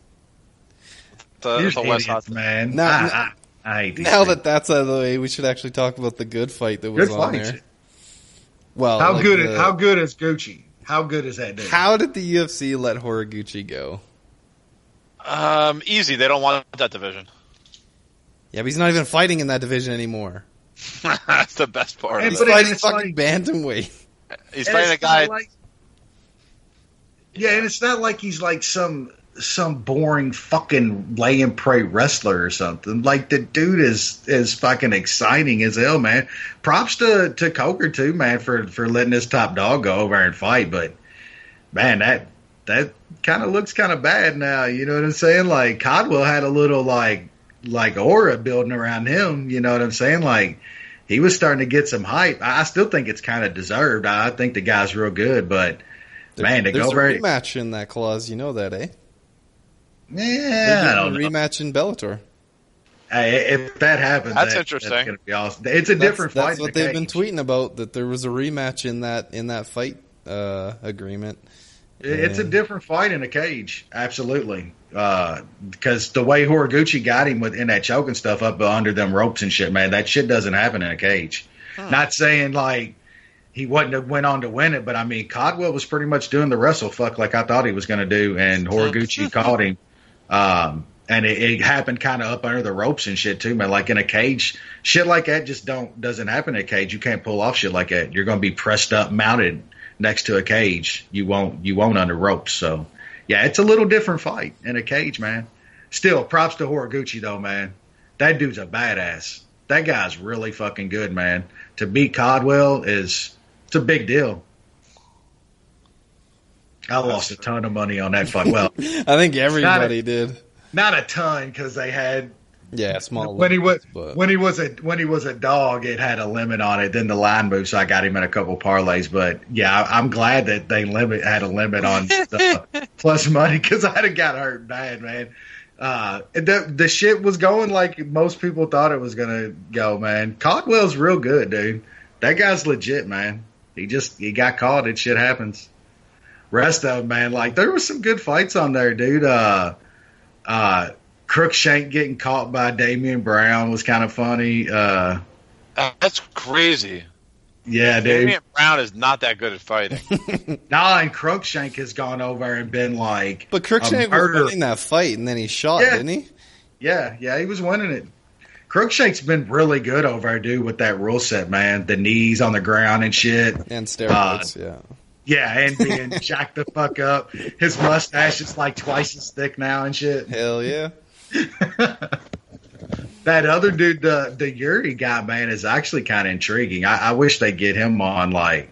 Here's idiots, man. Now, I hate these now things. that's out of the way, we should actually talk about the good fight that was Good on fight. there. Well, How like good is Gucci? How good is that dude? How did the UFC let Horiguchi go? Easy. They don't want that division. Yeah, but he's not even fighting in that division anymore. That's the best part. And Of but it. He's it's fighting like- bantamweight. He's And fighting a it's guy. not like- yeah, and it's not like he's like some boring fucking lay and pray wrestler or something. Like, the dude is fucking exciting as hell, man. Props to Coker too, man, for letting his top dog go over and fight. But man, that kind of looks kind of bad now. You know what I'm saying? Like, Codwell had a little like aura building around him. You know what I'm saying? Like, he was starting to get some hype. I still think it's kind of deserved. I think the guy's real good, but man, to There's go a very rematch in that clause. You know that, eh? yeah, I don't know. Rematch in Bellator. Hey, if that happens, That's interesting. That's gonna be awesome. It's a different fight. That's in what the they've been cage. tweeting about. That there was a rematch in that fight agreement. It's a different fight in a cage, absolutely. Because the way Horiguchi got him in that choke and stuff up under them ropes and shit, man, that shit doesn't happen in a cage. Not saying like he wouldn't have went on to win it, but I mean, Codwell was pretty much doing the wrestle fuck like I thought he was going to do, and Horiguchi caught him. And it happened kind of up under the ropes and shit too, man. Like in a cage, shit like that just doesn't happen in a cage. You can't pull off shit like that. You're going to be pressed up, mounted next to a cage. You won't under ropes. So yeah, it's a little different fight in a cage, man. Still, props to Horiguchi though, man. That dude's a badass. That guy's really fucking good, man. To beat Codwell it's a big deal. I lost a ton of money on that fight. Well, I think everybody did. not a ton because they had Yeah, small. when he was but when he was a dog, it had a limit on it. Then the line moved, so I got him in a couple parlays. But yeah, I'm glad that they had a limit on plus money because I'd have got hurt bad, man. The shit was going like most people thought it was gonna go, man. Codwell's real good, dude. That guy's legit, man. He got caught. It shit happens. Rest of them, man, like there was some good fights on there, dude. Crookshank getting caught by Damian Brown was kind of funny. That's crazy. Yeah, dude. Damian Brown is not that good at fighting. Nah, and Crookshank has gone over and been like, But Crookshank was winning that fight, and then he shot, Yeah. didn't he? yeah, he was winning it. Crookshank's been really good over there, dude, with that rule set, man. The knees on the ground and shit. And steroids, yeah. Yeah, and being jacked the fuck up. His mustache is like twice as thick now and shit. Hell yeah. That other dude, the Yuri guy, man, is actually kind of intriguing. I wish they get him on like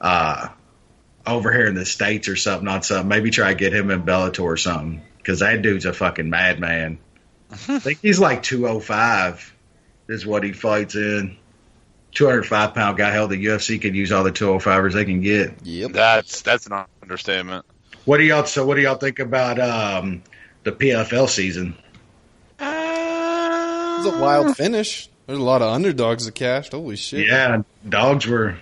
over here in the States or something on something. Maybe try to get him in Bellator or something because that dude's a fucking madman. I think he's like 205 is what he fights in. 205-pound guy. Hell, the UFC could use all the 205ers they can get. Yep. That's an understatement. What do y'all think about the PFL season? It was a wild finish. There's a lot of underdogs that cashed. Holy shit. Yeah, dogs were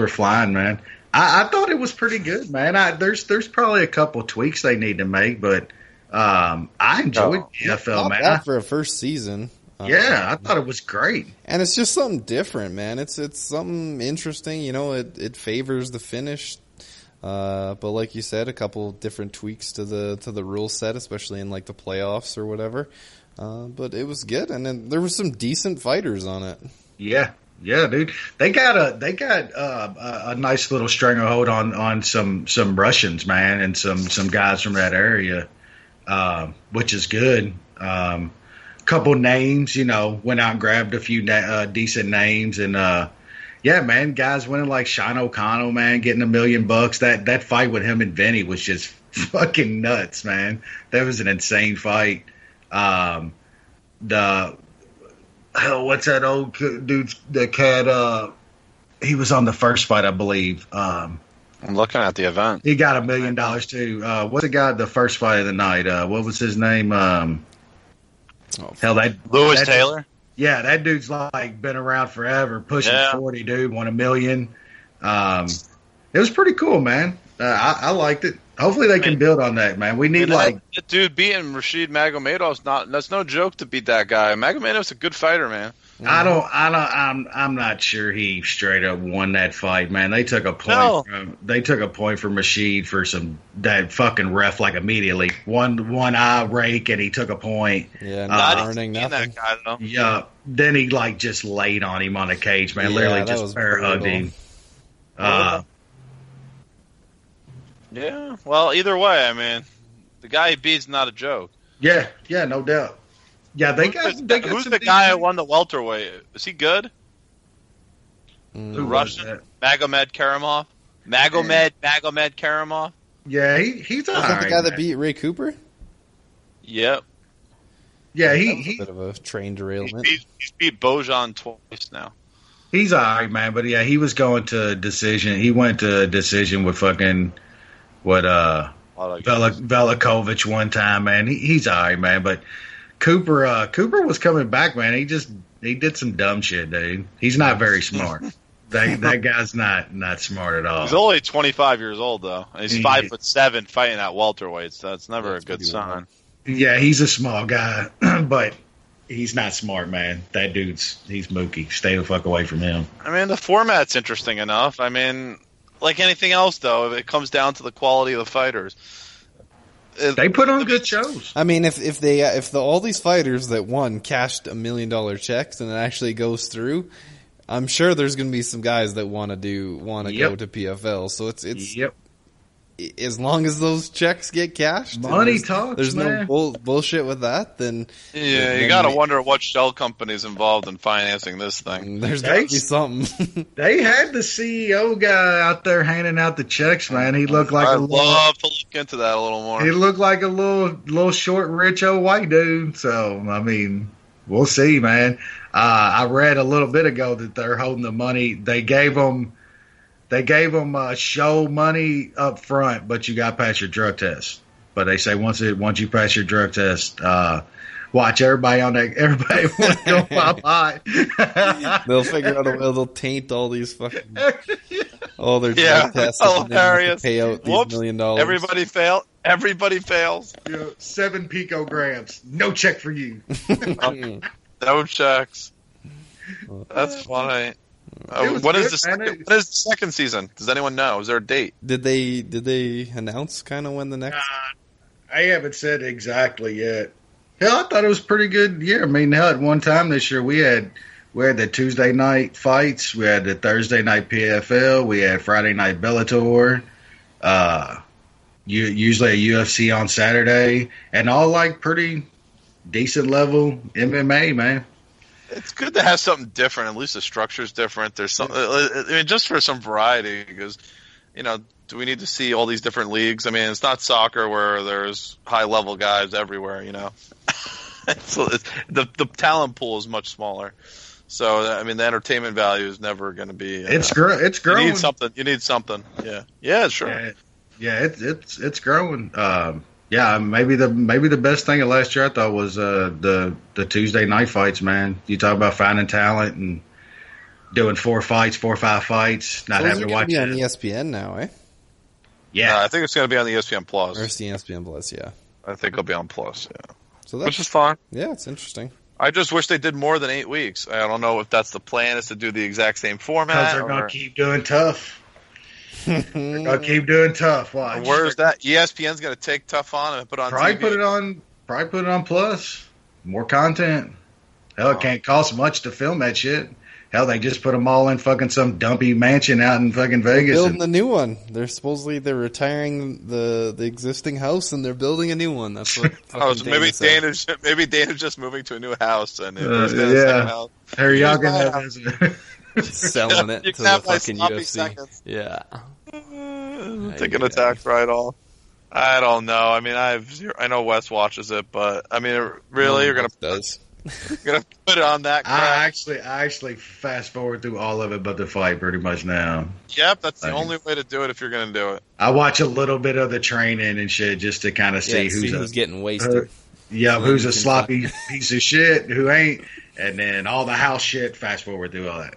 flying, man. I thought it was pretty good, man. There's probably a couple tweaks they need to make, but I enjoyed PFL, Not man. bad for a first season. Yeah, I thought it was great. And it's just something different, man. It's something interesting. You know, it favors the finish. But like you said, a couple different tweaks to the rule set, especially in like the playoffs or whatever. But it was good, and then there were some decent fighters on it. Yeah, dude. They got a nice little stranglehold on some Russians, man, and some guys from that area, which is good. Couple names, went out and grabbed a few decent names, and yeah, man, guys winning like Sean O'Connell, man, getting $1 million. That fight with him and Vinny was just fucking nuts, man. That was an insane fight. what's that old dude? The cat. He was on the first fight, I believe. I'm looking at the event. He got $1 million too. What's the guy? The first fight of the night. What was his name? Lewis Taylor. Yeah, that dude's like been around forever, pushing 40. Dude, won $1 million. It was pretty cool, man. I liked it. Hopefully they can build on that, man. We need that dude beating Rashid Magomedov's that's no joke to beat that guy. Magomedov's a good fighter, man. I'm not sure he straight up won that fight, man. They took a point from Rashid for that fucking ref like immediately. One eye rake and he took a point. Yeah, not earning nothing. That guy, though. Yeah. Then he like just laid on him on the cage, man. Literally just bear hugged him. Yeah, well, either way, I mean, the guy he beat's not a joke. Yeah, no doubt. Yeah, who's the guy who won the welterweight? Is he good? Who Russian? Magomed Karamov? Magomed Karamov? Yeah, he's all right. The guy that beat Ray Cooper? Yep. Yeah, he's a bit of a train derailment. He's beat Bojan twice now. He's all right, man. But yeah, he was going to decision. He went to decision with fucking Velikovich one time, man. He's all right, man. But Cooper was coming back, man. He did some dumb shit, dude. He's not very smart. that guy's not smart at all. He's only 25 years old though. And he's 5'7" fighting at welterweight, so that's never a good sign. Yeah, he's a small guy, but he's not smart, man. That he's mookie. Stay the fuck away from him. I mean, the format's interesting enough. I mean, like anything else, though, it comes down to the quality of the fighters. They put on good shows. I mean, if all these fighters that won cashed $1 million checks and it actually goes through, I'm sure there's going to be some guys that want to go to PFL. So it's as long as those checks get cashed, money talks. There's man. no bullshit with that. Then you got to wonder what shell company's involved in financing this thing. There's got to be something. They had the CEO guy out there handing out the checks, man. He looked like I'd love to look into that a little more. He looked like a little short, rich old white dude. So I mean, we'll see, man. I read a little bit ago that they're holding the money. They gave them show money up front, but you got to pass your drug test. But they say once you pass your drug test, watch everybody wants to go pop high. They'll figure out a way they'll taint all these fucking all their drug tests. Hilarious. Pay out these $1 million. Everybody fails. 7 picograms. No check for you. No checks. That's funny. When is the second season? Does anyone know? Is there a date? Did they announce kind of when the next? I haven't said exactly yet. Hell, I thought it was a pretty good year. I mean, hell, at one time this year we had the Tuesday night fights, we had the Thursday night PFL, we had Friday night Bellator, usually a UFC on Saturday, and all like pretty decent level MMA, man. It's good to have something different. At least the structure's different. There's some, I mean, just for some variety, because, do we need to see all these different leagues? I mean, it's not soccer where there's high level guys everywhere. So the talent pool is much smaller. So I mean, the entertainment value is never going to be. It's growing. You need something. Yeah, sure. Yeah, it's growing. Yeah, maybe the best thing of last year I thought was the Tuesday night fights, man. You talk about finding talent and doing 4 or 5 fights, not having to watch it. On ESPN now, eh? Yeah, I think it's going to be on the ESPN Plus. Or it's the ESPN Plus, yeah. I think it'll be on Plus, yeah. So which is fine. Yeah, it's interesting. I just wish they did more than 8 weeks. I don't know if that's the plan, is to do the exact same format. Because they're going to keep doing tough. They're going to keep doing tough. Watch. Where's that? ESPN's going to take tough on and put on probably TV. Probably put it on Plus. More content. Hell, it can't cost much to film that shit. Hell, they just put them all in fucking some dumpy mansion out in fucking Vegas. They're building a new one. They're retiring the existing house and they're building a new one. That's what. So maybe Dana's just moving to a new house and yeah. Harry Yoggin selling it to the fucking UFC. Seconds. Yeah. Taking a tax write-off. I don't know. I mean, I know Wes watches it, but I mean, really, you're gonna. Does. Gonna put it on that crap. I actually fast forward through all of it but the fight pretty much now. Yep, that's the only way to do it if you're gonna do it. I watch a little bit of the training and shit just to kind of see who's getting wasted. Who's a sloppy piece of shit, who ain't, and then all the house shit, fast forward through all that.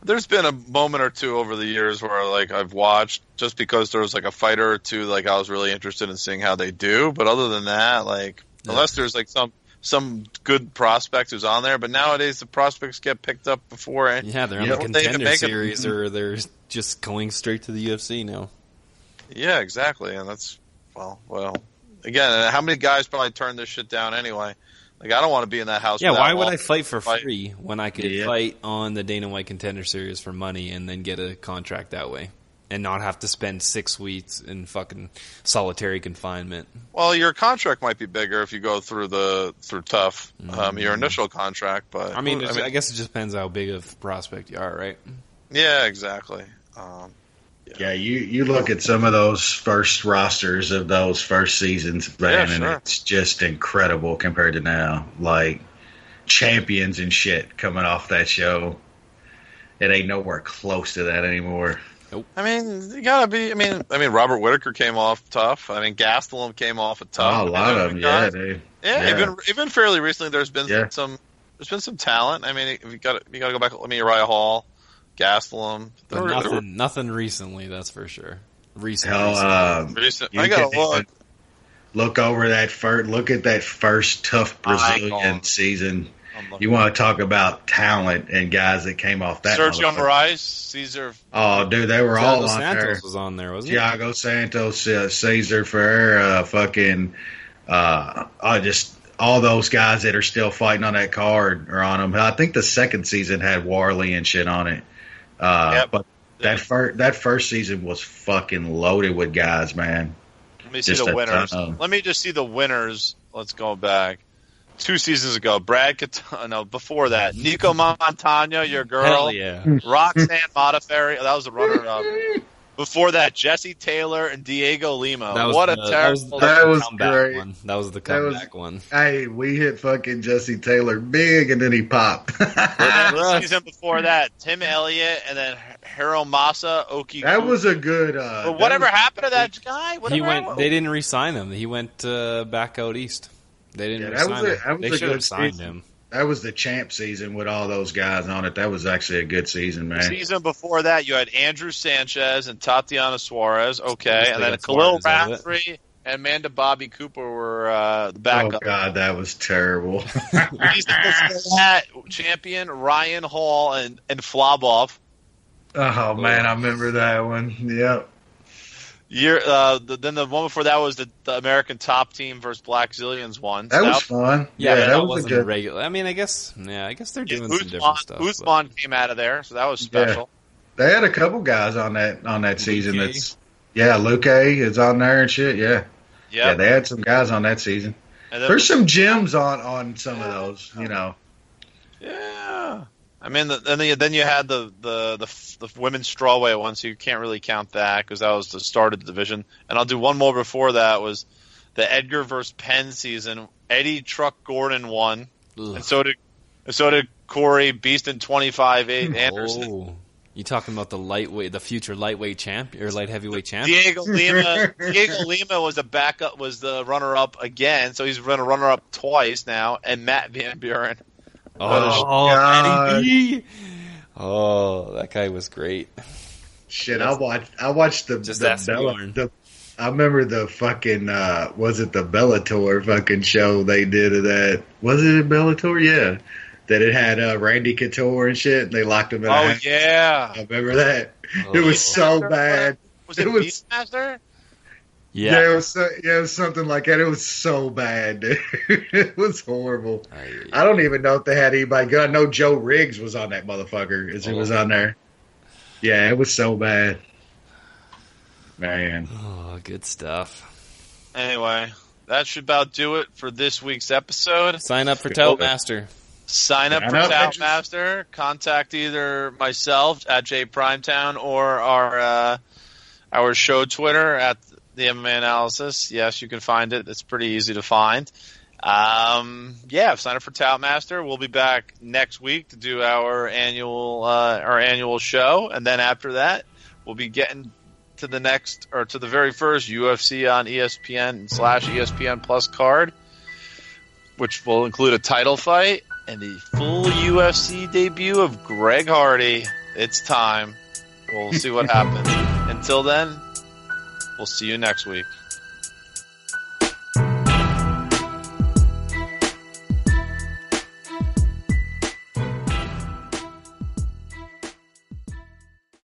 There's been a moment or two over the years where like I've watched just because there was like a fighter or two like I was really interested in seeing how they do, but other than that, like unless there's like some good prospect who's on there, but nowadays the prospects get picked up before. Yeah, they're on the Contender Series, or they're just going straight to the UFC now. Yeah, exactly, and that's well. Again, how many guys probably turn this shit down anyway? Like, I don't want to be in that house. Yeah, why would I fight for free when I could fight on the Dana White Contender Series for money and then get a contract that way? And not have to spend 6 weeks in fucking solitary confinement. Well, your contract might be bigger if you go through tough your initial contract, but I mean, I guess it just depends how big of a prospect you are, right? Yeah, exactly. Yeah, you look at some of those first rosters of those first seasons, man, and it's just incredible compared to now. Like champions and shit coming off that show. It ain't nowhere close to that anymore. Nope. I mean, you gotta be. I mean, Robert Whitaker came off tough. I mean, Gastelum came off a tough. Oh, a lot of them, yeah, dude. Yeah, even fairly recently, there's been some talent. I mean, you got to go back. Uriah Hall, Gastelum. Nothing recently, that's for sure. Recent. I gotta look over that first. Look at that first tough Brazilian season. You want to talk about talent and guys that came off that. Sergio Moraes, Cesar. Oh, dude, they were all on Santos there. Was on there, wasn't he? Thiago Santos, Cesar Ferreira, just all those guys that are still fighting on that card are on them. I think the second season had Warley and shit on it. But that first season was fucking loaded with guys, man. Let me see the winners. Let me just see the winners. Let's go back. 2 seasons ago, before that, Nico Montano, your girl. Hell yeah. Roxanne Modafferi, that was the runner-up. Before that, Jesse Taylor and Diego Lima. That was great. One. That was the comeback one. Hey, we hit fucking Jesse Taylor big, and then he popped. The season before that, Tim Elliott, and then Hiromasa Oki. That was a good. But whatever happened to that guy? They didn't re-sign him. He went back out east. They didn't re-sign him. They should have signed him. That was the champ season with all those guys on it. That was actually a good season, man. The season before that, you had Andrew Sanchez and Tatiana Suarez. Okay, and then Khalil Rathri and Amanda Bobby Cooper were the backup. Oh, God, that was terrible. Season before that, champion Ryan Hall and Flobov. Oh, man, I remember that one. Yep. Then the one before that was the American Top Team versus Black Zillions one. That was fun. Yeah, that wasn't a regular. I mean, I guess they're doing some different stuff. Usman came out of there, so that was special. Yeah. They had a couple guys on that season. Luke is on there and shit. Yeah, they had some guys on that season. There's some gems on some of those, you know. Yeah. I mean, then you had the women's strawweight one, so you can't really count that because that was the start of the division. And I'll do one more before that was the Edgar versus Penn season. Eddie Truck Gordon won, and so did Corey Beaston 25-8 Anderson. Oh, you talking about the future lightweight champ or light heavyweight champ? Diego Lima was the runner up again, so he's run a runner up twice now, and Matt Van Buren. Eddie B. Oh, that guy was great. Shit, I watched I remember the fucking was it the Bellator fucking show they did of that? Was it Bellator? Yeah, that it had Randy Couture and shit. And they locked him in. Yeah, I remember that. It was so bad. Was it Beastmaster? Yeah, it was something like that. It was so bad, dude. It was horrible. I don't even know if they had anybody good. I know Joe Riggs was on that motherfucker as he was on there. Yeah, it was so bad. Man. Oh, good stuff. Anyway, that should about do it for this week's episode. Sign up for Toutmaster. Sign up for Toutmaster. Contact either myself at JPrimetown or our show Twitter at the MMA Analysis. Yes, you can find it. It's pretty easy to find. Sign up for Toutmaster. We'll be back next week to do our annual show, and then after that, we'll be getting to the very first UFC on ESPN/ESPN Plus card, which will include a title fight and the full UFC debut of Greg Hardy. It's time. We'll see what happens. Until then, we'll see you next week.